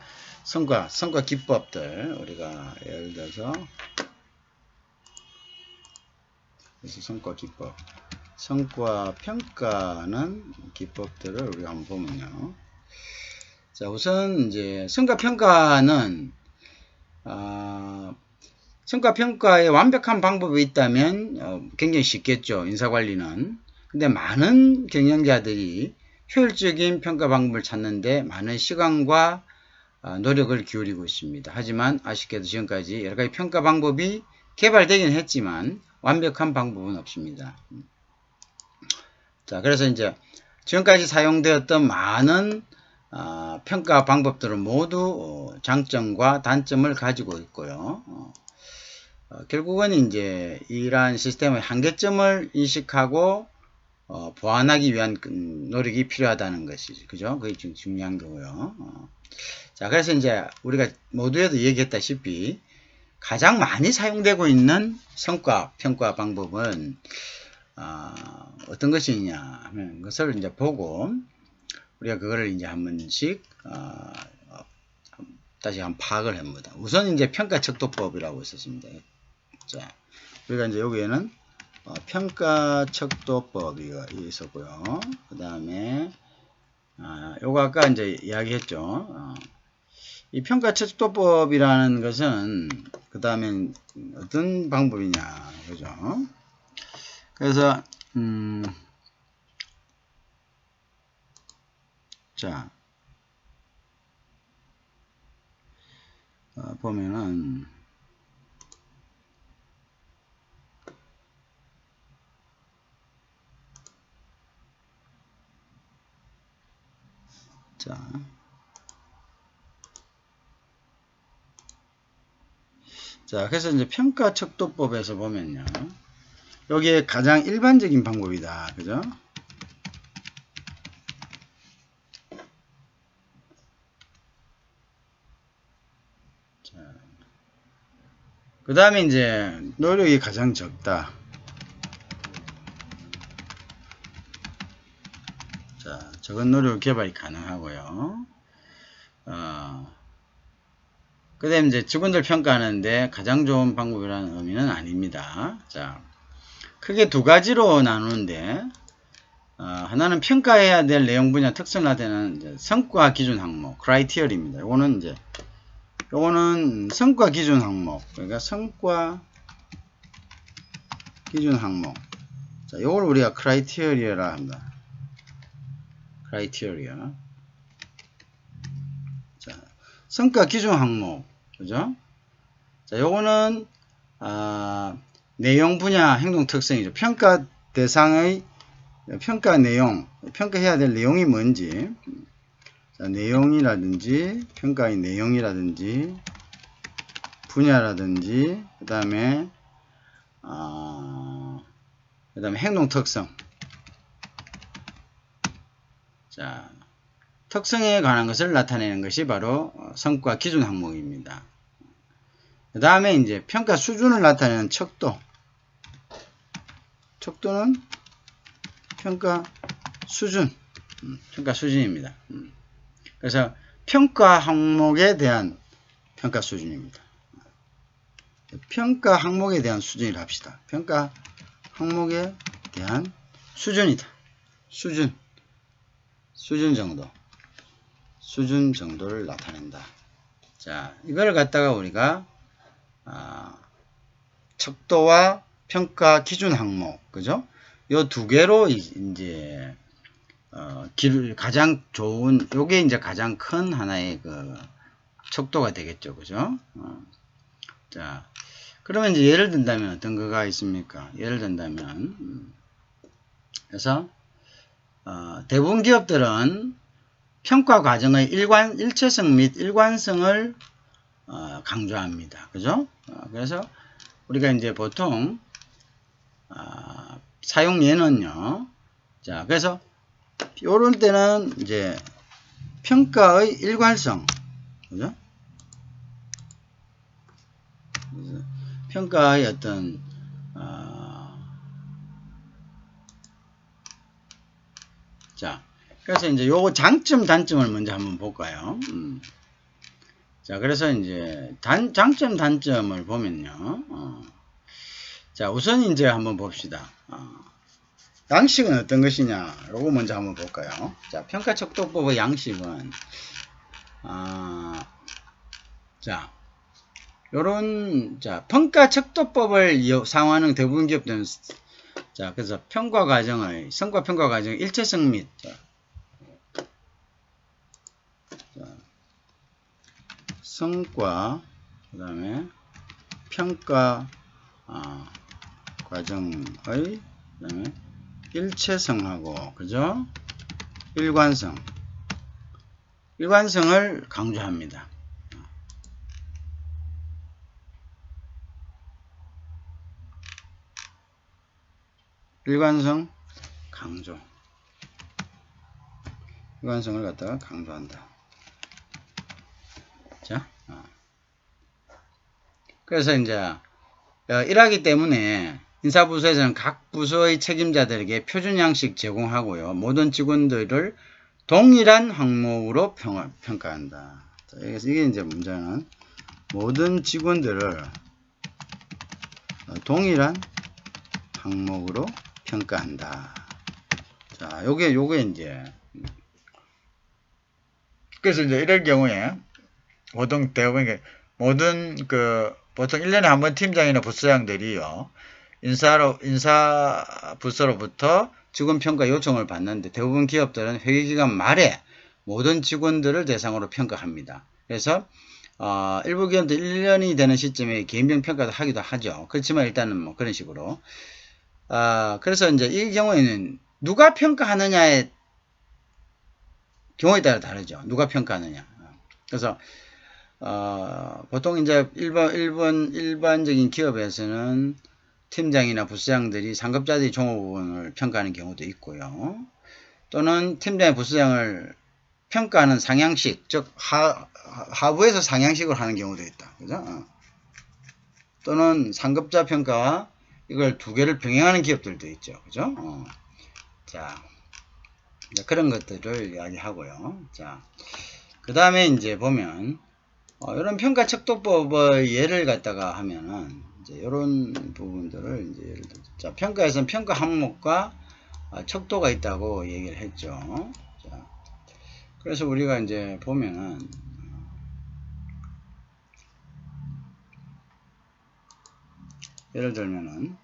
기법들 우리가 예를 들어서 성과 기법, 성과 평가는 기법들을 우리가 한번 보면요. 자, 우선 이제 성과 평가는 성과 평가에 완벽한 방법이 있다면 굉장히 쉽겠죠. 인사관리는. 근데 많은 경영자들이 효율적인 평가 방법을 찾는데 많은 시간과 노력을 기울이고 있습니다. 하지만 아쉽게도 지금까지 여러 가지 평가 방법이 개발되긴 했지만 완벽한 방법은 없습니다. 자, 그래서 이제 지금까지 사용되었던 많은 평가 방법들은 모두 장점과 단점을 가지고 있고요. 결국은 이제 이러한 시스템의 한계점을 인식하고 보완하기 위한 노력이 필요하다는 것이죠. 그죠? 그게 지금 중요한 거고요. 자, 그래서 이제 우리가 모두에도 얘기했다시피 가장 많이 사용되고 있는 성과 평가 방법은 어떤 것이냐 하는 것을 이제 보고 우리가 그거를 이제 한 번씩 다시 한번 파악을 해봅니다. 우선 이제 평가 척도법이라고 있었습니다. 자, 우리가 이제 여기에는 평가 척도법이 있었고요. 그 다음에 요거 아까 이제 이야기했죠. 이 평가 척도법이라는 것은 그 다음에 어떤 방법이냐, 그죠? 그래서 자, 보면은 자, 그래서 이제 평가 척도법에서 보면요. 여기에 가장 일반적인 방법이다. 그죠? 그 다음에 이제 노력이 가장 적다. 자, 적은 노력 개발이 가능하고요. 그 다음에 이제 직원들 평가하는데 가장 좋은 방법이라는 의미는 아닙니다. 자, 크게 두 가지로 나누는데, 하나는 평가해야 될 내용 분야 특성을 나타내는 성과 기준 항목, 크라이티어리입니다. 요거는 성과 기준 항목, 그러니까 성과 기준 항목. 자, 요걸 우리가 크라이티어리어라 합니다. 크라이티어리어. 자, 성과 기준 항목, 그죠? 자, 요거는 내용 분야 행동 특성이죠. 평가 대상의 평가 내용, 평가해야 될 내용이 뭔지, 자, 내용이라든지 평가의 내용이라든지 분야라든지 그 다음에 행동 특성. 자, 특성에 관한 것을 나타내는 것이 바로 성과 기준 항목입니다. 그 다음에 이제 평가 수준을 나타내는 척도. 척도는 평가 수준. 평가 수준입니다. 그래서 평가 항목에 대한 평가 수준입니다. 평가 항목에 대한 수준이라 합시다. 평가 항목에 대한 수준이다. 수준 정도. 수준 정도를 나타낸다. 자, 이걸 갖다가 우리가 척도와 평가 기준 항목, 그죠? 요 두 개로 이제 가장 좋은, 요게 이제 가장 큰 하나의 그 척도가 되겠죠, 그죠? 자, 그러면 이제 예를 든다면 어떤 거가 있습니까? 예를 든다면, 그래서 대부분 기업들은 평가 과정의 일체성 및 일관성을 강조합니다. 그죠? 그래서 우리가 이제 보통 사용 예는요. 자, 그래서 요런 때는 이제 평가의 일관성, 그죠? 평가의 어떤 자, 그래서 이제 요거 장점 단점을 먼저 한번 볼까요? 자, 그래서 이제 장점 단점을 보면요. 자, 우선 이제 한번 봅시다. 양식은 어떤 것이냐? 요거 먼저 한번 볼까요? 자, 평가 척도법의 양식은 자, 요런 평가 척도법을 사용하는 대부분 기업들은 자, 그래서 성과 평가 과정의 일체성 및 성과 그다음에 평가 과정의 그다음에 일체성하고 그죠? 일관성을 강조합니다. 일관성 강조. 일관성을 갖다가 강조한다. 자, 그래서 이제 이러기 때문에 인사부서에서는 각 부서의 책임자들에게 표준 양식 제공하고요. 모든 직원들을 동일한 항목으로 평가한다. 자, 이게 이제 문제는 모든 직원들을 동일한 항목으로 평가한다. 자, 요게 이제 그래서 이제 이럴 경우에 보통 대부분 보통 1년에 한 번 팀장이나 부서장들이요. 인사 부서로부터 직원 평가 요청을 받는데 대부분 기업들은 회계 기간 말에 모든 직원들을 대상으로 평가합니다. 그래서 일부 기업들 1년이 되는 시점에 개인별 평가도 하기도 하죠. 그렇지만 일단은 뭐 그런 식으로. 그래서 이제 이 경우에는 누가 평가하느냐의 경우에 따라 다르죠. 누가 평가하느냐. 그래서 보통 이제 일반적인 기업에서는 팀장이나 부서장들이 상급자들이 종업원을 평가하는 경우도 있고요. 또는 팀장이 부서장을 평가하는 상향식, 즉 하부에서 상향식으로 하는 경우도 있다. 그죠? 또는 상급자 평가와 이걸 두 개를 병행하는 기업들도 있죠. 그죠? 자, 그런 것들을 이야기하고요. 자, 그 다음에 이제 보면 이런 평가 척도법의 예를 갖다가 하면은 이제 이런 부분들을 이제 예를 들어 자, 평가에서는 평가 항목과 척도가 있다고 얘기를 했죠. 자, 그래서 우리가 이제 보면은 예를 들면은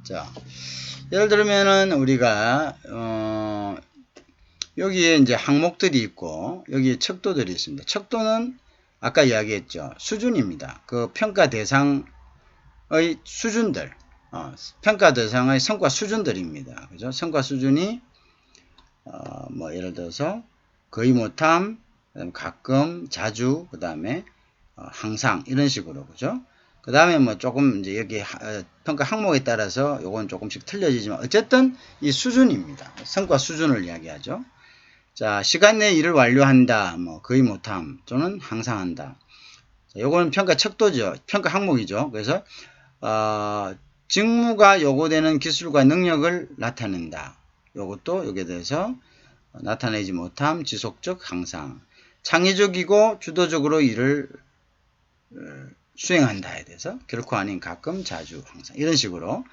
자, 예를 들면은 우리가 여기에 이제 항목들이 있고 여기에 척도들이 있습니다. 척도는 아까 이야기했죠. 수준입니다. 그 평가 대상의 수준들, 평가 대상의 성과 수준들입니다. 그죠? 성과 수준이 뭐 예를 들어서 거의 못함, 가끔, 자주, 그 다음에 항상 이런 식으로 그죠? 그 다음에 뭐 조금 이제 여기 평가 항목에 따라서 요건 조금씩 틀려지지만 어쨌든 이 수준입니다. 성과 수준을 이야기하죠. 자, 시간 내에 일을 완료한다. 뭐 거의 못함 또는 항상 한다. 요거는 평가 척도죠. 평가 항목이죠. 그래서 직무가 요구되는 기술과 능력을 나타낸다. 요것도 여기에 대해서 나타내지 못함, 지속적, 항상. 창의적이고 주도적으로 일을 수행한다에 대해서 결코 아닌 가끔, 자주, 항상 이런 식으로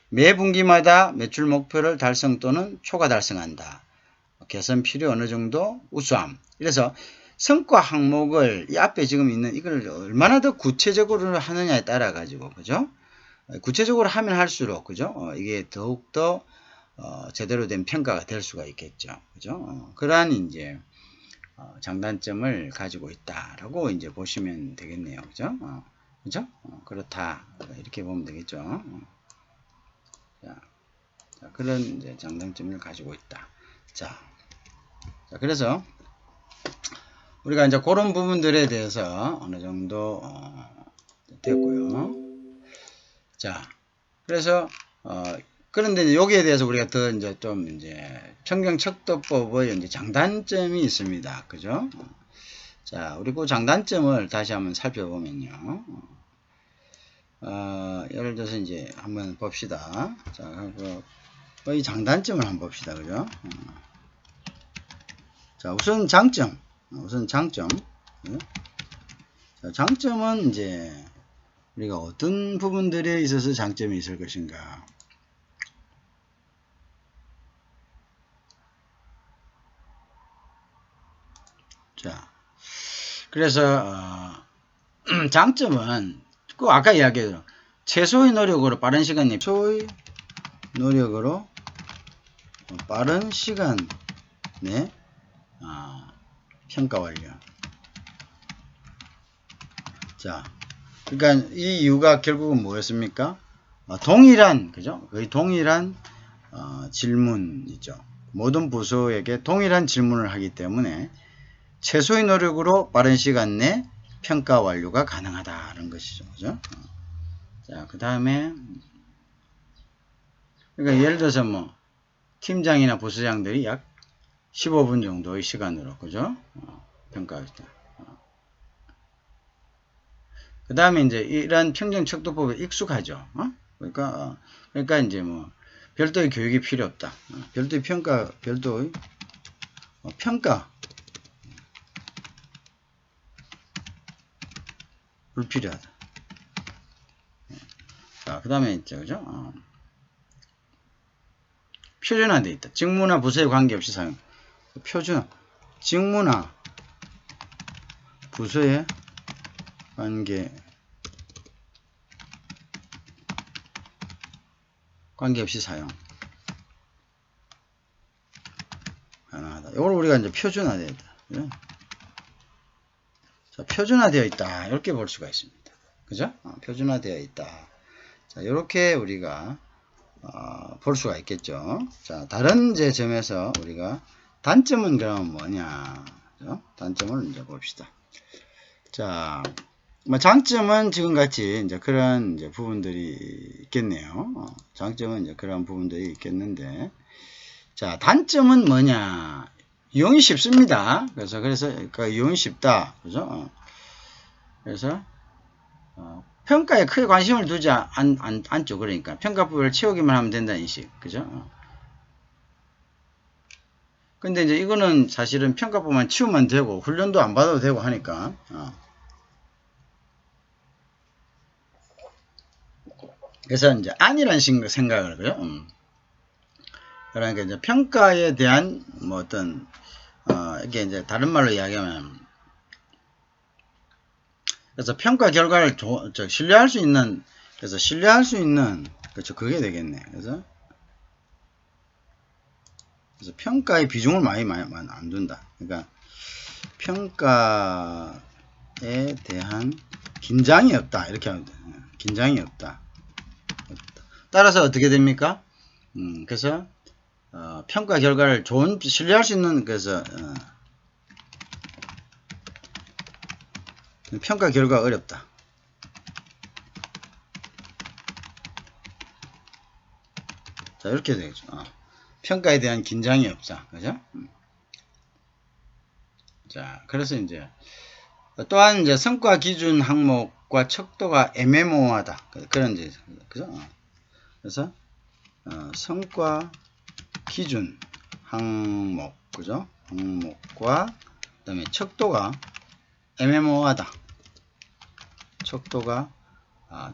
매 분기마다 매출 목표를 달성 또는 초과 달성한다. 개선 필요 어느 정도 우수함. 이래서 성과 항목을 이 앞에 지금 있는 이걸 얼마나 더 구체적으로 하느냐에 따라 가지고 그죠? 구체적으로 하면 할수록 그죠? 이게 더욱더 제대로 된 평가가 될 수가 있겠죠. 그죠? 그러한 이제 장단점을 가지고 있다라고 이제 보시면 되겠네요. 그죠? 그죠? 그렇다. 이렇게 보면 되겠죠. 자, 그런 이제 장단점을 가지고 있다. 자, 그래서 우리가 이제 그런 부분들에 대해서 어느 정도 됐고요. 자, 그래서 그런데 여기에 대해서 우리가 더 이제 좀 이제 평경척도법의 이제 장단점이 있습니다. 그죠? 자, 우리 그 장단점을 다시 한번 살펴보면요. 예를 들어서 이제 한번 봅시다. 자, 이 장단점을 한번 봅시다. 그죠? 자, 우선 장점. 자, 장점은 이제 우리가 어떤 부분들에 있어서 장점이 있을 것인가. 자, 그래서 장점은 그 아까 이야기했죠. 최소의 노력으로 빠른 시간 내 최소의 노력으로 빠른 시간 내 평가 완료. 자, 그러니까 이 이유가 결국은 뭐였습니까? 동일한 그죠? 거의 동일한 질문이죠. 모든 부서에게 동일한 질문을 하기 때문에 최소의 노력으로 빠른 시간 내 평가 완료가 가능하다는 것이죠. 그죠? 자, 그 다음에 그러니까 예를 들어서 뭐 팀장이나 부서장들이 약 15분 정도의 시간으로 그죠? 평가하겠다. 그 다음에 이제 이런 평정척도법에 익숙하죠. 그러니까 이제 뭐 별도의 교육이 필요 없다. 별도의 평가 불필요하다. 자, 그 다음에 있죠, 그죠? 표준화되어 있다. 직무나 부서에 관계없이 사용. 표준화. 직무나 부서에 관계없이 사용. 가능하다. 이걸 우리가 이제 표준화되어 있다. 그죠? 자, 표준화되어 있다. 이렇게 볼 수가 있습니다. 그죠? 표준화되어 있다. 자, 이렇게 우리가 볼 수가 있겠죠. 자, 다른 이제 점에서 우리가 단점은 그럼 뭐냐? 그죠? 단점을 이제 봅시다. 자, 뭐 장점은 지금같이 이제 그런 이제 부분들이 있겠네요. 장점은 이제 그런 부분들이 있겠는데, 자, 단점은 뭐냐? 이용이 쉽습니다. 그래서 그러니까 이용이 쉽다. 그죠? 그래서 평가에 크게 관심을 두지 않죠. 그러니까 평가법을 채우기만 하면 된다는 인식. 그죠? 근데 이제 이거는 사실은 평가법만 치우면 되고 훈련도 안 받아도 되고 하니까 그래서 이제 아니란 생각을 그래요. 그러니까 이제 평가에 대한 뭐 어떤 이게 이제 다른 말로 이야기하면 그래서 평가 결과를 신뢰할 수 있는 그렇죠. 그게 되겠네. 그래서 평가의 비중을 많이 안 둔다. 그러니까 평가에 대한 긴장이 없다. 이렇게 하면 돼. 긴장이 없다. 따라서 어떻게 됩니까? 그래서 평가 결과를 신뢰할 수 있는 그래서 평가 결과가 어렵다. 자, 이렇게 되죠. 평가에 대한 긴장이 없다. 그죠? 자, 그래서 이제 또한 이제 성과 기준 항목과 척도가 애매모호하다. 그런 이제 그죠? 그래서 성과 기준 항목 그죠? 항목과 그다음에 척도가 애매모호하다. 척도가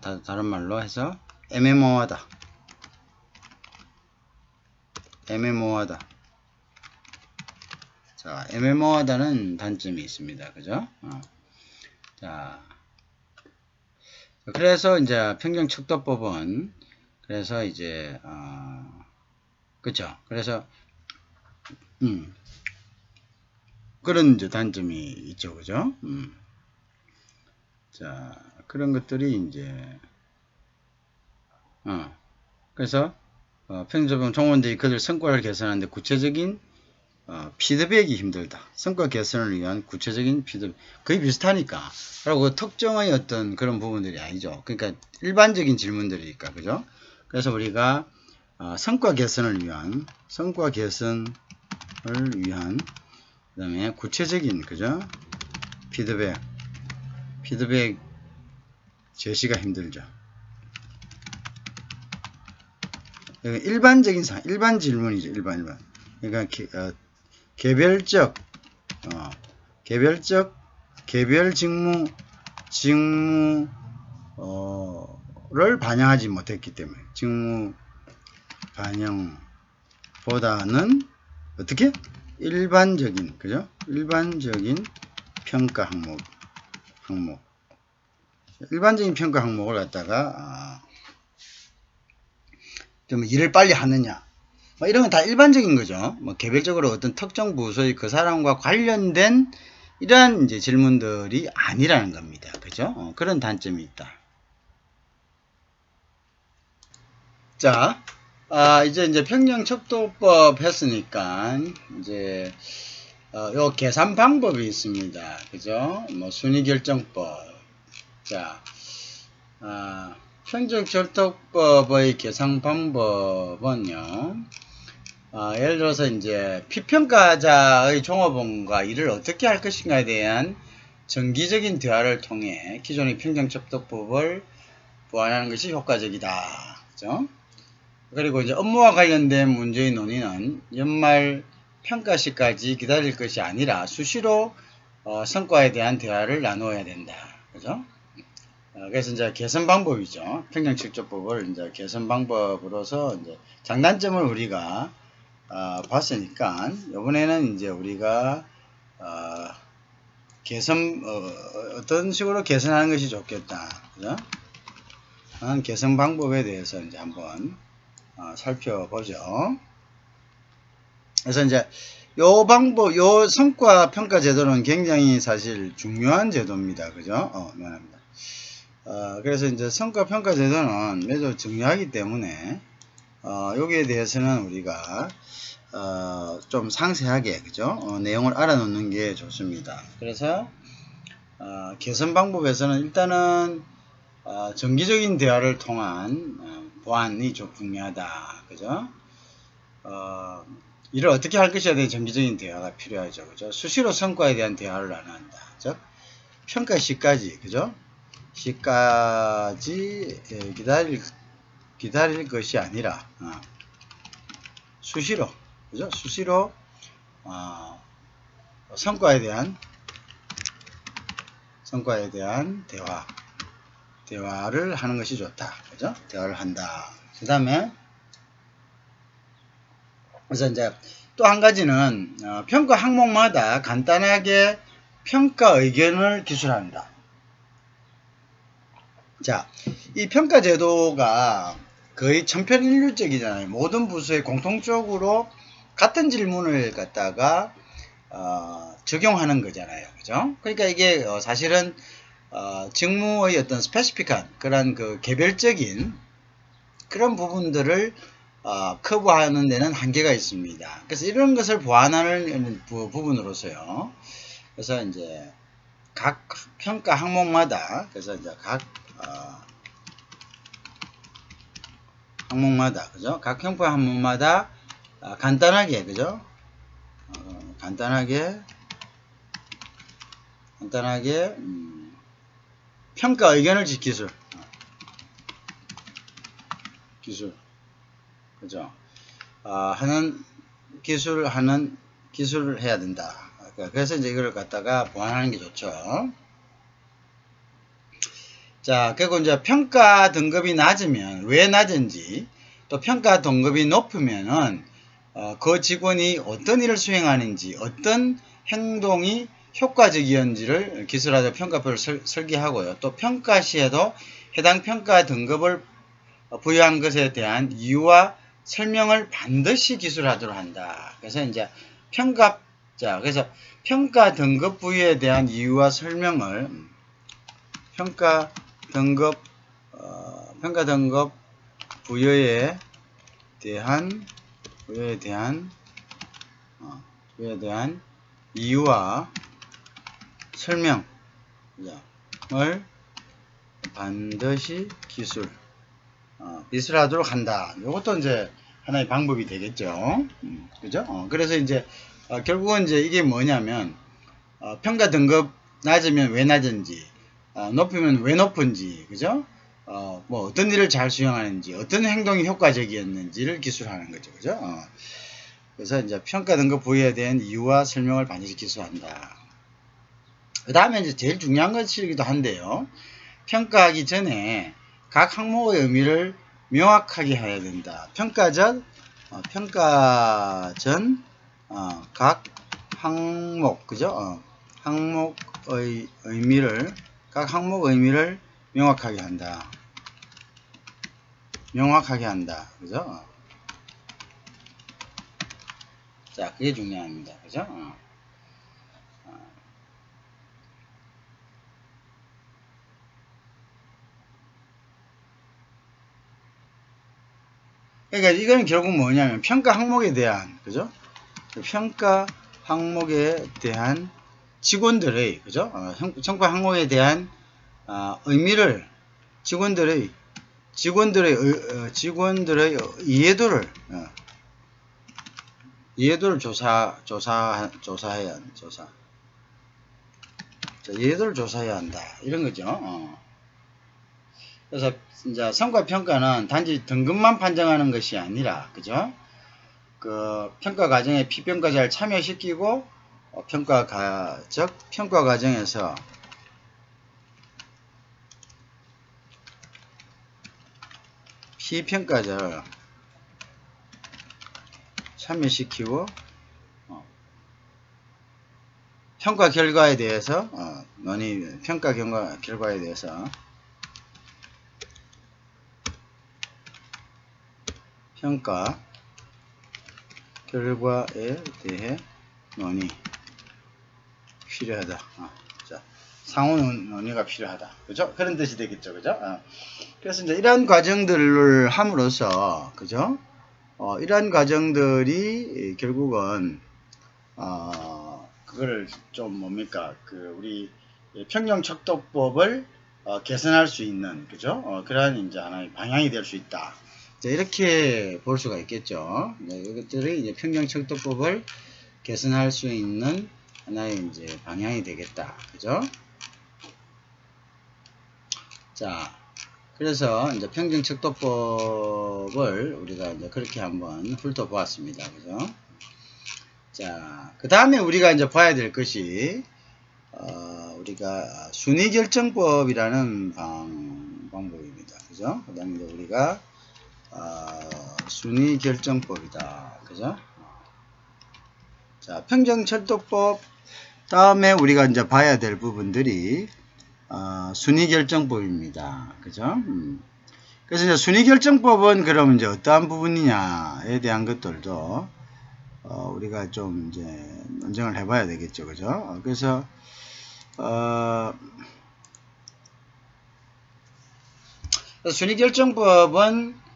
다른 말로 해서 애매모호하다. 자, 애매모호하다는 단점이 있습니다. 그죠? 자, 그래서 이제 평정척도법은 그래서 이제 그쵸? 그래서 그런 이제 단점이 있죠. 그죠? 자, 그런 것들이 이제 그래서 평정적 종원들이 그들 성과를 개선하는데 구체적인 피드백이 힘들다. 성과 개선을 위한 구체적인 피드백. 거의 비슷하니까. 그리고 특정의 어떤 그런 부분들이 아니죠. 그러니까 일반적인 질문들이니까. 그죠? 그래서 우리가 성과 개선을 위한 그 다음에 구체적인 그죠? 피드백 제시가 힘들죠. 일반 질문이죠. 일반. 그러니까 개별 직무를 반영하지 못했기 때문에 직무 반영보다는 어떻게 일반적인 평가 항목 일반적인 평가 항목을 갖다가 좀 일을 빨리 하느냐 뭐 이런 건 다 일반적인 거죠. 뭐 개별적으로 어떤 특정 부서의 그 사람과 관련된 이러한 이제 질문들이 아니라는 겁니다. 그죠? 그런 단점이 있다. 자, 이제 평정척도법 했으니까 이제 요 계산 방법이 있습니다. 그죠? 뭐 순위결정법. 자, 성적절도법의 계산 방법은요, 예를 들어서 이제 피평가자의 종업원과 이를 어떻게 할 것인가에 대한 정기적인 대화를 통해 기존의 평등접도법을 보완하는 것이 효과적이다. 그죠? 그리고 이제 업무와 관련된 문제의 논의는 연말 평가 시까지 기다릴 것이 아니라 수시로 성과에 대한 대화를 나누어야 된다. 그죠? 그래서 이제 개선 방법이죠. 평등측정법을 이제 개선 방법으로서 이제 장단점을 우리가 봤으니까 이번에는 이제 우리가 개선 어떤 식으로 개선하는 것이 좋겠다. 그죠? 하는 개선 방법에 대해서 이제 한번 살펴보죠. 그래서 이제 요 방법, 요 성과 평가 제도는 굉장히 사실 중요한 제도입니다. 그죠? 미안합니다. 그래서 이제 성과 평가 제도는 매우 중요하기 때문에 여기에 대해서는 우리가 좀 상세하게 그죠? 내용을 알아놓는 게 좋습니다. 그래서 개선 방법에서는 일단은 정기적인 대화를 통한 보완이 좀 중요하다. 그죠? 이를 어떻게 할 것이에 대한 정기적인 대화가 필요하죠. 그죠? 수시로 성과에 대한 대화를 나눈다. 즉, 평가 시까지, 그죠? 시까지 기다릴 것이 아니라, 수시로, 그죠? 수시로, 성과에 대한 대화를 하는 것이 좋다. 그죠? 대화를 한다. 그 다음에, 그래서 이제 또 한 가지는 평가 항목마다 간단하게 평가 의견을 기술한다. 자, 이 평가 제도가 거의 천편일률적이잖아요. 모든 부서에 공통적으로 같은 질문을 갖다가 적용하는 거잖아요. 그죠? 그러니까 이게 사실은 직무의 어떤 스페시픽한 그런 그 개별적인 그런 부분들을 커버하는 데는 한계가 있습니다. 그래서 이런 것을 보완하는 부분으로서요. 그래서 이제 각 평가 항목마다 그래서 이제 각 항목마다 그죠? 각 평가 항목마다 간단하게 그죠? 간단하게 평가 의견을 기술 그죠? 하는 기술을 해야 된다. 그래서 이제 이걸 갖다가 보완하는 게 좋죠. 자, 그리고 이제 평가 등급이 낮으면 왜 낮은지, 또 평가 등급이 높으면은 그 직원이 어떤 일을 수행하는지, 어떤 행동이 효과적이었는지를 기술화적 평가표를 설계하고요. 또 평가 시에도 해당 평가 등급을 부여한 것에 대한 이유와 설명을 반드시 기술하도록 한다. 그래서 이제 그래서 평가 등급 부여에 대한 이유와 설명을 평가 등급 부여에 대한 이유와 설명을 반드시 기술하도록 한다. 이것도 이제 하나의 방법이 되겠죠. 그죠? 그래서 이제 결국은 이제 이게 뭐냐면 평가 등급 낮으면 왜 낮은지, 높으면 왜 높은지, 그죠? 뭐 어떤 일을 잘 수행하는지, 어떤 행동이 효과적이었는지를 기술하는 거죠. 그죠? 그래서 이제 평가 등급 부여에 대한 이유와 설명을 반드시 기술한다. 그 다음에 이제 제일 중요한 것이기도 한데요. 평가하기 전에 각 항목의 의미를 명확하게 해야 된다. 평가 전 각 항목, 그죠? 항목의 의미를, 각 항목의 의미를 명확하게 한다. 그죠? 자, 그게 중요합니다. 그죠? 그러니까 이건 결국 뭐냐면 평가 항목에 대한, 그죠? 평가 항목에 대한 직원들의, 그죠? 평가 항목에 대한 의미를 직원들의 직원들의 이해도를 조사해야 자, 이해도를 조사해야 한다 이런 거죠. 그래서 이제 성과 평가는 단지 등급만 판정하는 것이 아니라 그죠? 그 평가 과정에 피평가자를 참여시키고 평가 과정에서 피평가자를 참여시키고 평가 결과에 대해서 평가 결과에 대해서 평가 결과에 대해 논의 필요하다. 자, 상호 논의가 필요하다. 그죠? 그런 뜻이 되겠죠. 그죠? 그래서 이제 이러한 과정들을 함으로써, 그죠? 이러한 과정들이 결국은, 그거를 좀 뭡니까? 우리 평형척도법을 개선할 수 있는, 그죠? 그러한 이제 하나의 방향이 될 수 있다. 이렇게 볼 수가 있겠죠. 이것들이 이제 평형척도법을 개선할 수 있는 하나의 이제 방향이 되겠다. 그죠? 자, 그래서 이제 평형척도법을 우리가 이제 그렇게 한번 훑어보았습니다. 그죠? 자, 그 다음에 우리가 이제 봐야 될 것이, 우리가 순위결정법이라는 방법입니다. 그죠? 그 다음에 우리가 순위결정법이다. 그죠? 자, 평형척도법 다음에 우리가 이제 봐야 될 부분들이 순위결정법입니다. 그죠? 그래서 이제 순위결정법은 그럼 이제 어떠한 부분이냐에 대한 것들도 우리가 좀 이제 논쟁을 해봐야 되겠죠. 그죠? 그래서 순위결정법은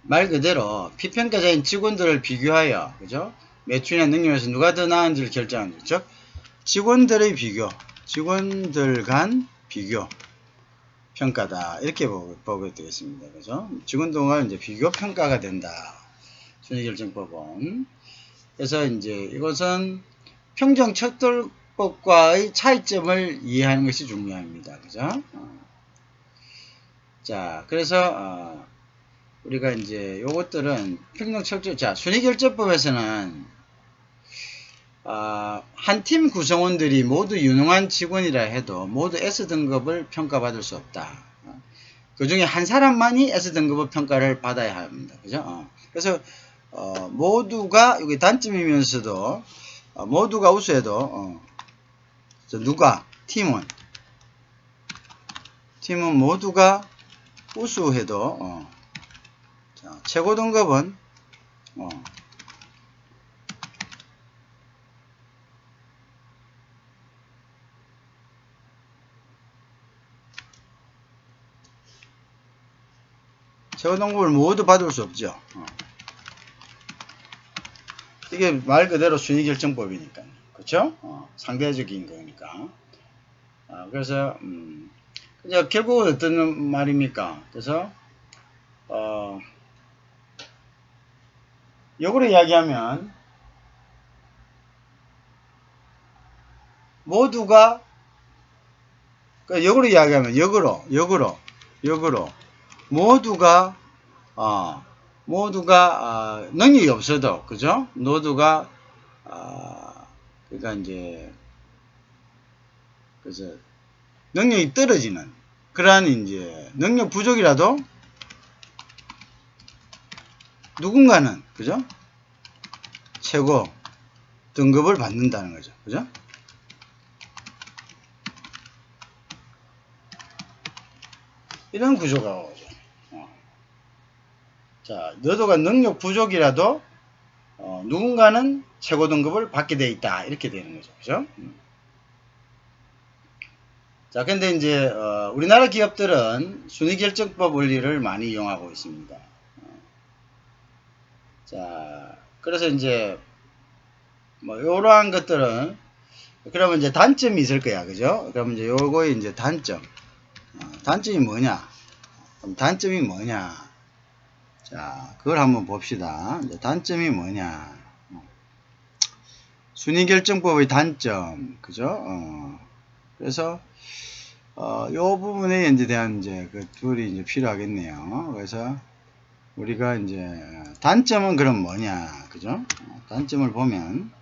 말 그대로 피평가자인 직원들을 비교하여 그죠? 매출이나 능력에서 누가 더 나은지를 결정하는 즉 직원들의 비교, 직원들 간 비교 평가다 이렇게 보게 되겠습니다. 그죠? 직원들과 이제 비교 평가가 된다. 순위결정법은 그래서 이제 이것은 평정척도법과의 차이점을 이해하는 것이 중요합니다. 그죠? 자, 그래서 우리가 이제 요것들은 자, 순위결정법에서는 한 팀 구성원들이 모두 유능한 직원이라 해도 모두 S등급을 평가받을 수 없다. 그 중에 한 사람만이 S등급의 평가를 받아야 합니다. 그죠? 그래서 모두가 여기 단점이면서도 모두가 우수해도 누가 팀은 모두가 우수해도 자, 최고 등급은 최고 등급을 모두 받을 수 없죠. 이게 말 그대로 순위결정법이니까, 그렇죠? 상대적인 거니까. 그래서 결국은 어떤 말입니까? 그래서 역으로 이야기하면 모두가 역으로 이야기하면 역으로 모두가 능력이 없어도 그죠? 모두가 그러니까 이제 그래서 능력이 떨어지는 그러한 이제 능력 부족이라도 누군가는 그죠? 최고 등급을 받는다는 거죠. 그죠? 이런 구조가 오죠. 자, 너도가 능력 부족이라도 누군가는 최고 등급을 받게 돼 있다. 이렇게 되는 거죠. 그죠? 자, 근데 이제 우리나라 기업들은 순위결정법 원리를 많이 이용하고 있습니다. 자, 그래서 이제 뭐 이러한 것들은 그러면 이제 단점이 있을 거야. 그죠? 그러면 이제 요거의 이제 단점이 뭐냐? 그럼 단점이 뭐냐? 자, 그걸 한번 봅시다. 이제 단점이 뭐냐? 순위결정법의 단점, 그죠? 그래서 요 부분에 이제 대한 이제 그 둘이 이제 필요하겠네요. 그래서 우리가 이제 단점은 그럼 뭐냐, 그죠? 단점을 보면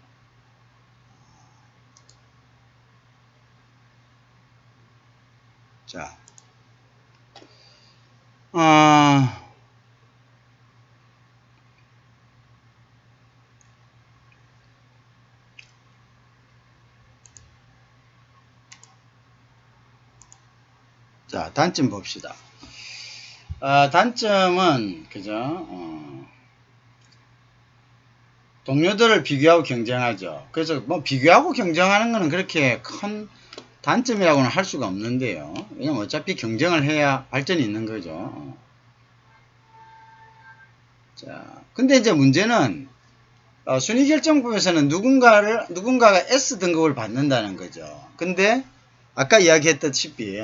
자, 자, 단점 봅시다. 단점은, 그죠? 동료들을 비교하고 경쟁하죠. 그래서 뭐 비교하고 경쟁하는 거는 그렇게 큰 단점이라고는 할 수가 없는데요. 왜냐면 어차피 경쟁을 해야 발전이 있는 거죠. 자, 근데 이제 문제는 순위결정법에서는 누군가가 S 등급을 받는다는 거죠. 근데 아까 이야기했다시피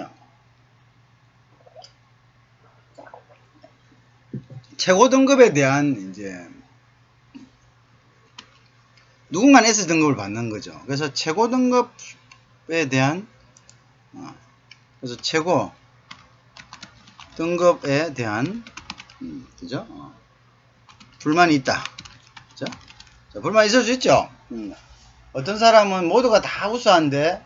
최고 등급에 대한 이제 누군가는 S 등급을 받는 거죠. 그래서 최고 등급에 대한 그래서 최고 등급에 대한 그죠? 불만이 있다. 그죠? 자, 불만이 있을 수 있죠. 어떤 사람은 모두가 다 우수한데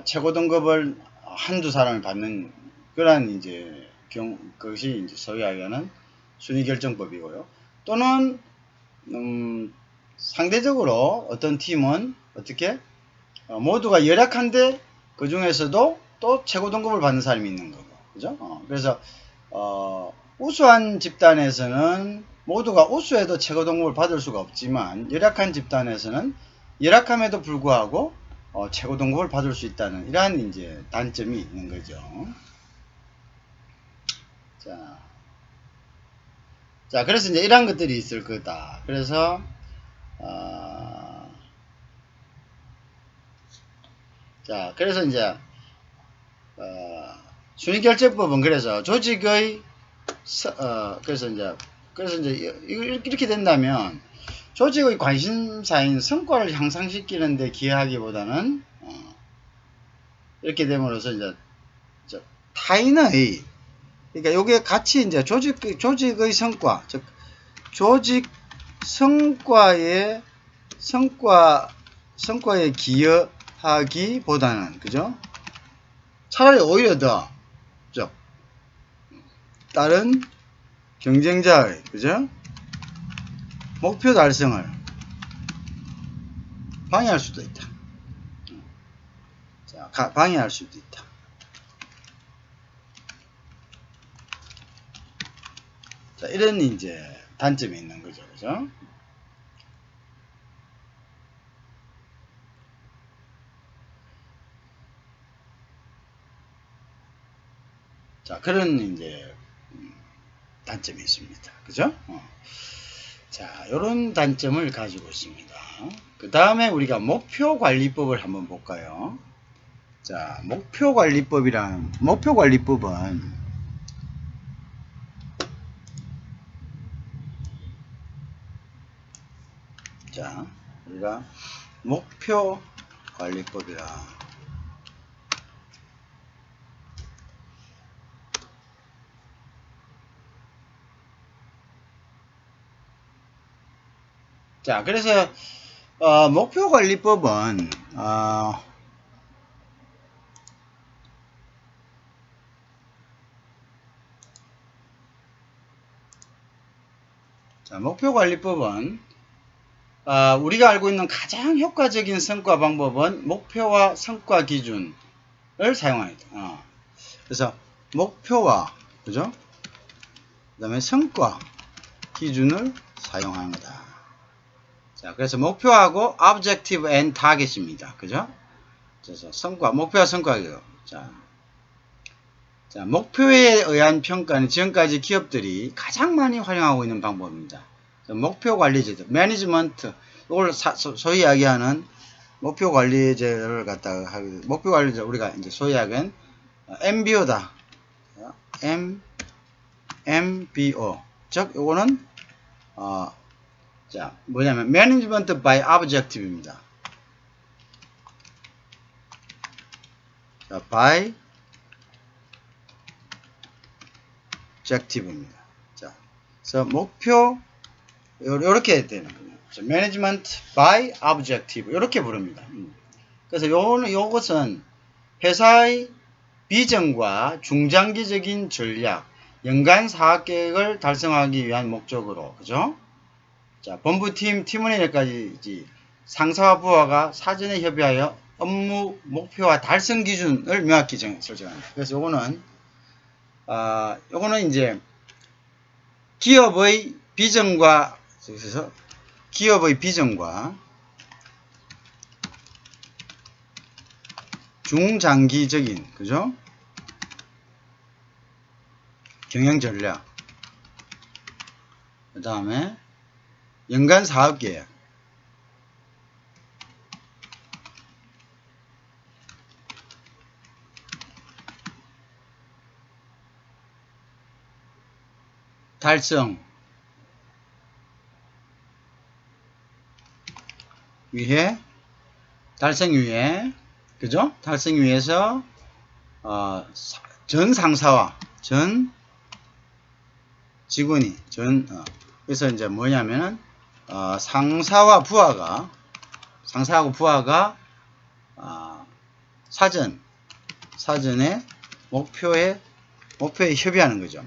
최고 등급을 한두 사람이 받는 그런 이제 그것이 이제 소위 말하는 순위결정법이고요. 또는 상대적으로 어떤 팀은 어떻게 모두가 열악한데 그 중에서도 또 최고 등급을 받는 사람이 있는 거고, 그죠? 그래서 우수한 집단에서는 모두가 우수해도 최고 등급을 받을 수가 없지만 열악한 집단에서는 열악함에도 불구하고 최고 등급을 받을 수 있다는 이러한 이제 단점이 있는 거죠. 자, 그래서 이제 이런 것들이 있을 거다. 그래서 자, 그래서 이제 순위결정법은 그래서 조직의 그래서 이제 이렇게 된다면 조직의 관심사인 성과를 향상시키는 데 기여하기보다는 이렇게 됨으로써 이제 타인의 그러니까 요게 같이 이제 조직의 성과 즉 조직 성과에 기여하기보다는 그죠? 차라리 오히려 더 그죠? 다른 경쟁자의 그죠? 목표 달성을 방해할 수도 있다. 자, 방해할 수도 있다. 자, 이런 이제 단점이 있는 거죠. 그죠? 자, 그런 이제 단점이 있습니다. 그죠? 자, 요런 단점을 가지고 있습니다. 그 다음에 우리가 목표관리법을 한번 볼까요? 자, 목표관리법은 자, 우리가 목표관리법이라 자, 그래서 목표관리법은 자, 목표관리법은 우리가 알고 있는 가장 효과적인 성과 방법은 목표와 성과 기준을 사용합니다. 그래서 목표와 그죠? 그 다음에 성과 기준을 사용하는 거다. 자, 그래서 목표하고 objective and target입니다. 그죠? 그래서 목표와 성과요. 자, 목표에 의한 평가는 지금까지 기업들이 가장 많이 활용하고 있는 방법입니다. 목표 관리제도, 매니지먼트, 이걸 소위 이야기하는 목표 관리제를 갖다가 하게 목표 관리제 우리가 이제 소위 이야기하는 MBO다. MBO. 즉, 요거는, 자, 뭐냐면, Management by Objective입니다. 자, by Objective입니다. 자, 그래서 목표, 요렇게 되는 거예요. Management by Objective. 요렇게 부릅니다. 그래서 요것은 회사의 비전과 중장기적인 전략, 연간 사업계획을 달성하기 위한 목적으로, 그죠? 자, 본부팀, 팀원회까지 상사와 부하가 사전에 협의하여 업무 목표와 달성 기준을 명확히 설정합니다. 그래서 요거는 이제 기업의 비전과, 그래서 기업의 비전과 중장기적인, 그죠? 경영 전략. 그 다음에 연간 사업 계획. 달성 위해, 그죠? 달성 위해서, 전 상사와, 전 직원이, 그래서 이제 뭐냐면은, 상사하고 부하가, 사전에 목표에 협의하는 거죠.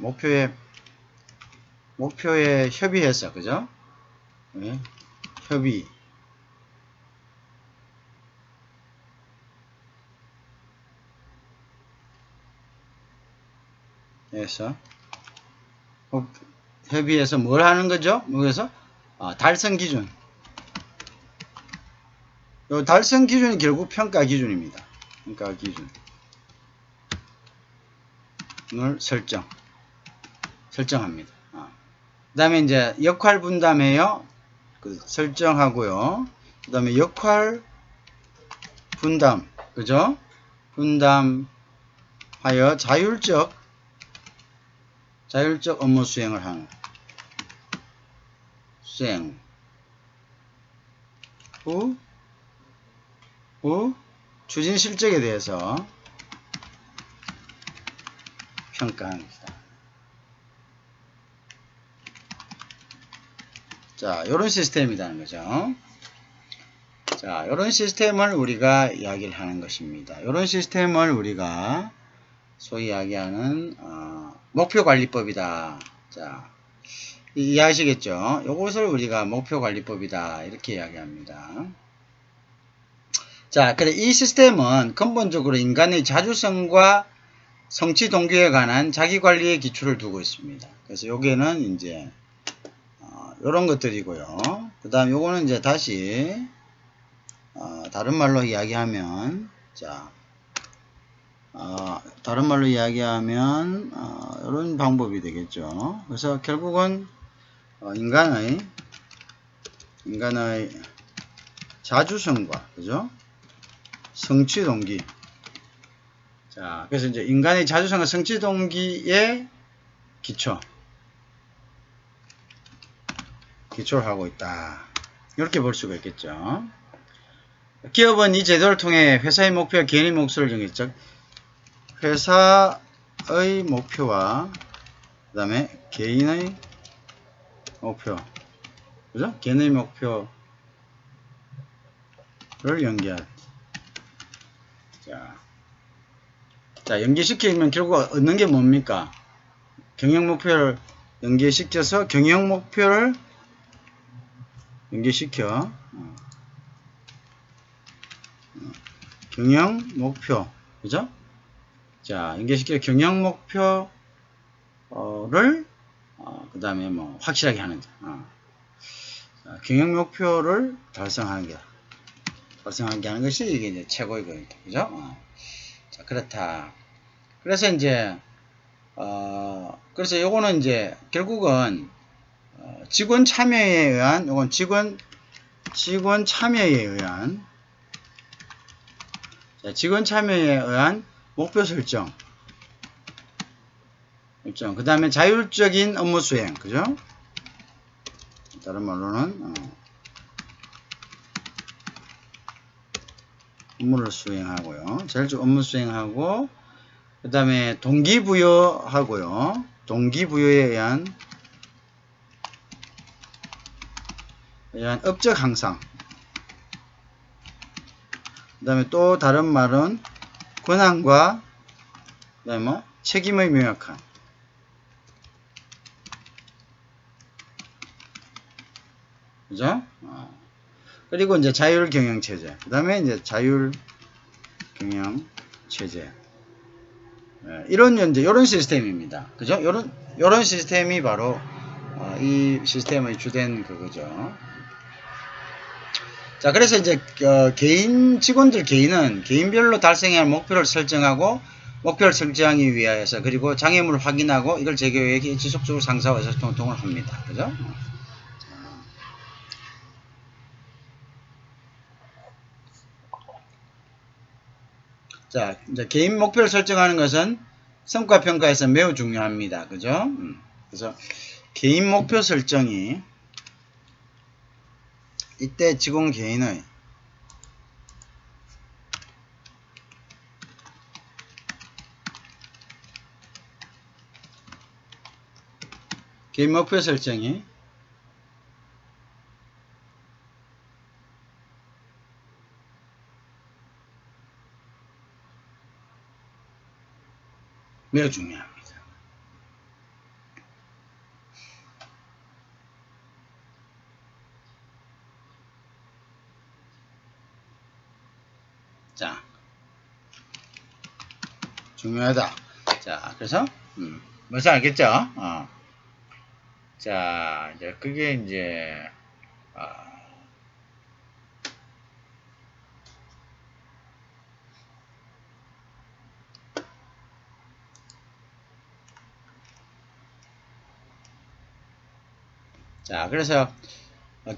목표에 협의해서, 그죠? 네, 협의. 해서 협의해서 뭘 하는 거죠? 그래서 달성 기준. 요 달성 기준이 결국 평가 기준입니다. 평가 기준을 설정합니다. 그 다음에 이제 역할 분담해요. 설정하고요. 그 다음에 역할 분담, 그죠? 분담하여 자율적 업무 수행을 하는, 수행 후 추진 실적에 대해서 평가합니다. 자, 요런 시스템이라는 거죠. 자, 요런 시스템을 우리가 이야기를 하는 것입니다. 요런 시스템을 우리가 소위 이야기하는 목표관리법이다. 자, 이해하시겠죠? 요것을 우리가 목표관리법이다 이렇게 이야기합니다. 자, 그래 이 시스템은 근본적으로 인간의 자주성과 성취 동기에 관한 자기관리의 기초를 두고 있습니다. 그래서 여기에는 이제 요런 것들이고요. 그 다음 요거는 이제 다시 다른 말로 이야기하면, 자, 다른 말로 이야기하면 이런 방법이 되겠죠. 그래서 결국은 인간의 자주성과, 그죠? 성취 동기. 자, 그래서 이제 인간의 자주성과 성취 동기의 기초를 하고 있다. 이렇게 볼 수가 있겠죠. 기업은 이 제도를 통해 회사의 목표와 개인의 목표를 정해, 즉 회사의 목표와 그 다음에 개인의 목표, 그죠? 개인의 목표를 연계할. 자, 연계시키면 결국 얻는 게 뭡니까? 경영 목표를 연계시켜서 경영 목표를 연계시켜 경영 목표, 그죠? 자, 연계시켜 경영 목표를 그 다음에 뭐 확실하게 하는 자, 경영 목표를 달성하게 하는 것이 이게 이제 최고의 거입니다. 그죠? 자, 그렇다. 그래서 이제 그래서 요거는 이제 결국은 직원 참여에 의한, 요건 직원 참여에 의한, 자, 직원 참여에 의한 목표 설정. 일정. 그 다음에 자율적인 업무 수행. 그죠? 다른 말로는, 업무를 수행하고요. 자율적 업무 수행하고, 그 다음에 동기부여하고요. 동기부여에 의한 업적 향상. 그 다음에 또 다른 말은 권한과 그 다음에 뭐 책임의 명확한. 그죠? 그리고 이제 자율 경영 체제. 그 다음에 이제 자율 경영 체제. 이런 시스템입니다. 그죠? 이런 시스템이 바로 이 시스템의 주된 그거죠. 자, 그래서 이제 직원들 개인은 개인별로 달성해야 할 목표를 설정하고 목표를 설정하기 위하여서 그리고 장애물을 확인하고 이걸 제거해 지속적으로 상사와 의사소통을 합니다. 그죠? 자, 이제 개인 목표를 설정하는 것은 성과 평가에서 매우 중요합니다. 그죠? 그래서 개인 목표 설정이 이때 직원 개인의 개인 목표 설정이 매우 중요합니다. 자, 중요하다. 자, 그래서 무슨 알겠죠? 자, 이제 그게 이제 자, 그래서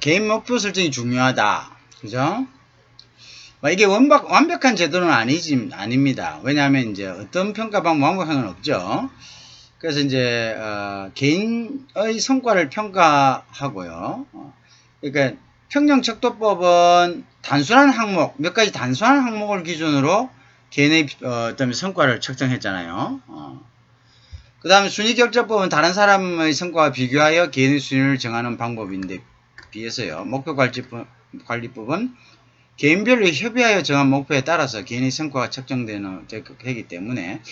개인 목표 설정이 중요하다. 그죠? 이게 완벽한 제도는 아닙니다. 왜냐하면 이제 어떤 평가 방법 완벽한 건 없죠. 그래서 이제 개인의 성과를 평가하고요. 그러니까 평형척도법은 단순한 항목, 몇 가지 단순한 항목을 기준으로 개인의 어떤 성과를 측정했잖아요. 그 다음에 순위결정법은 다른 사람의 성과와 비교하여 개인의 순위를 정하는 방법인데 비해서요. 목표관리법은 개인별로 협의하여 정한 목표에 따라서 개인의 성과가 측정되기 때문에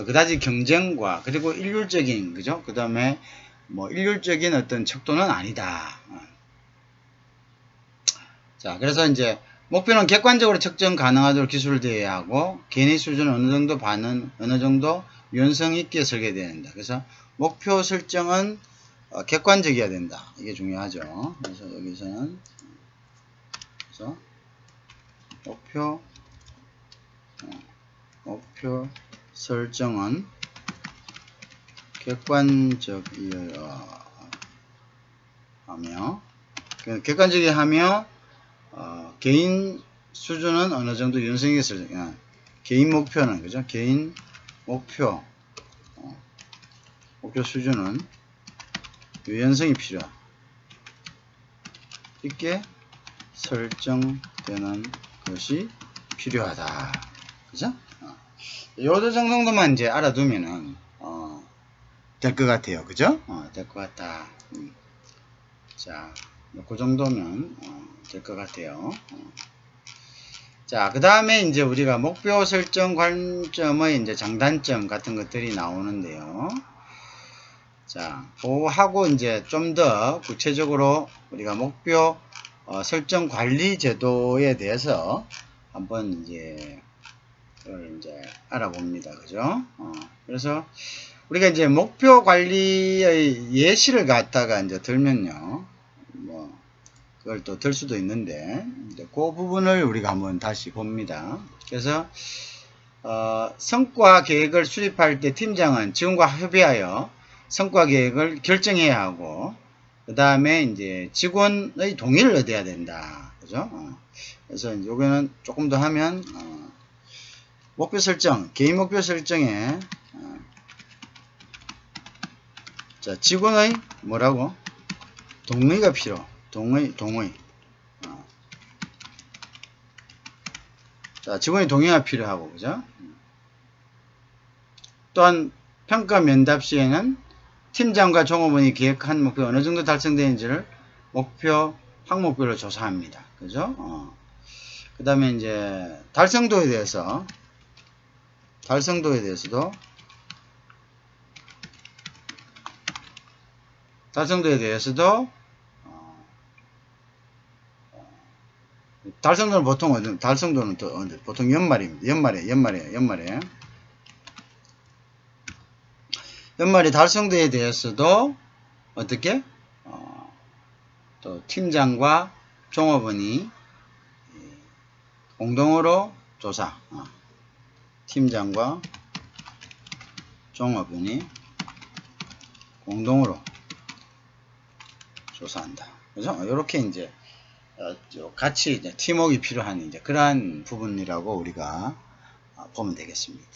그다지 경쟁과 그리고 일률적인 그죠? 그 다음에 뭐 일률적인 어떤 척도는 아니다. 자, 그래서 이제 목표는 객관적으로 측정 가능하도록 기술을 대해야 하고 개인의 수준은 어느 정도 유연성 있게 설계되어야 된다. 그래서 목표 설정은 객관적이어야 된다. 이게 중요하죠. 그래서 여기서는 그래서 목표 설정은 객관적이어야 하며 개인 수준은 어느 정도 유연성이 있을 개인 목표는 그죠? 개인 목표 수준은 유연성이 있게 설정되는 것이 필요하다. 그죠? 요 정도만 이제 알아두면은 될 것 같아요. 그죠? 될 것 같다. 자, 그 정도면 될 것 같아요. 자, 그 다음에 이제 우리가 목표 설정 관점의 이제 장단점 같은 것들이 나오는데요. 자, 그거하고 이제 좀 더 구체적으로 우리가 목표 설정 관리 제도에 대해서 한번 이제 알아봅니다. 그죠? 그래서 우리가 이제 목표 관리의 예시를 갖다가 이제 들면요. 뭐, 그걸 또 들 수도 있는데, 이제 그 부분을 우리가 한번 다시 봅니다. 그래서, 성과 계획을 수립할 때 팀장은 직원과 협의하여 성과 계획을 결정해야 하고, 그 다음에 이제 직원의 동의를 얻어야 된다. 그죠? 그래서 요거는 조금 더 하면, 목표 설정, 개인 목표 설정에 자, 직원의 뭐라고? 동의가 필요. 동의. 자, 직원의 동의가 필요하고, 그죠? 또한 평가 면답 시에는 팀장과 종업원이 기획한 목표 어느 정도 달성되는지를 목표 항목별로 조사합니다. 그죠? 그 다음에 이제 달성도에 대해서도 달성도는 보통 달성도는 또 보통 연말입니다. 연말에 달성도에 대해서도 어떻게 또 팀장과 종업원이 공동으로 조사. 팀장과 종업원이 공동으로 조사한다. 그죠? 이렇게 이제 같이 이제 팀워크가 필요한 이제 그러한 부분이라고 우리가 보면 되겠습니다.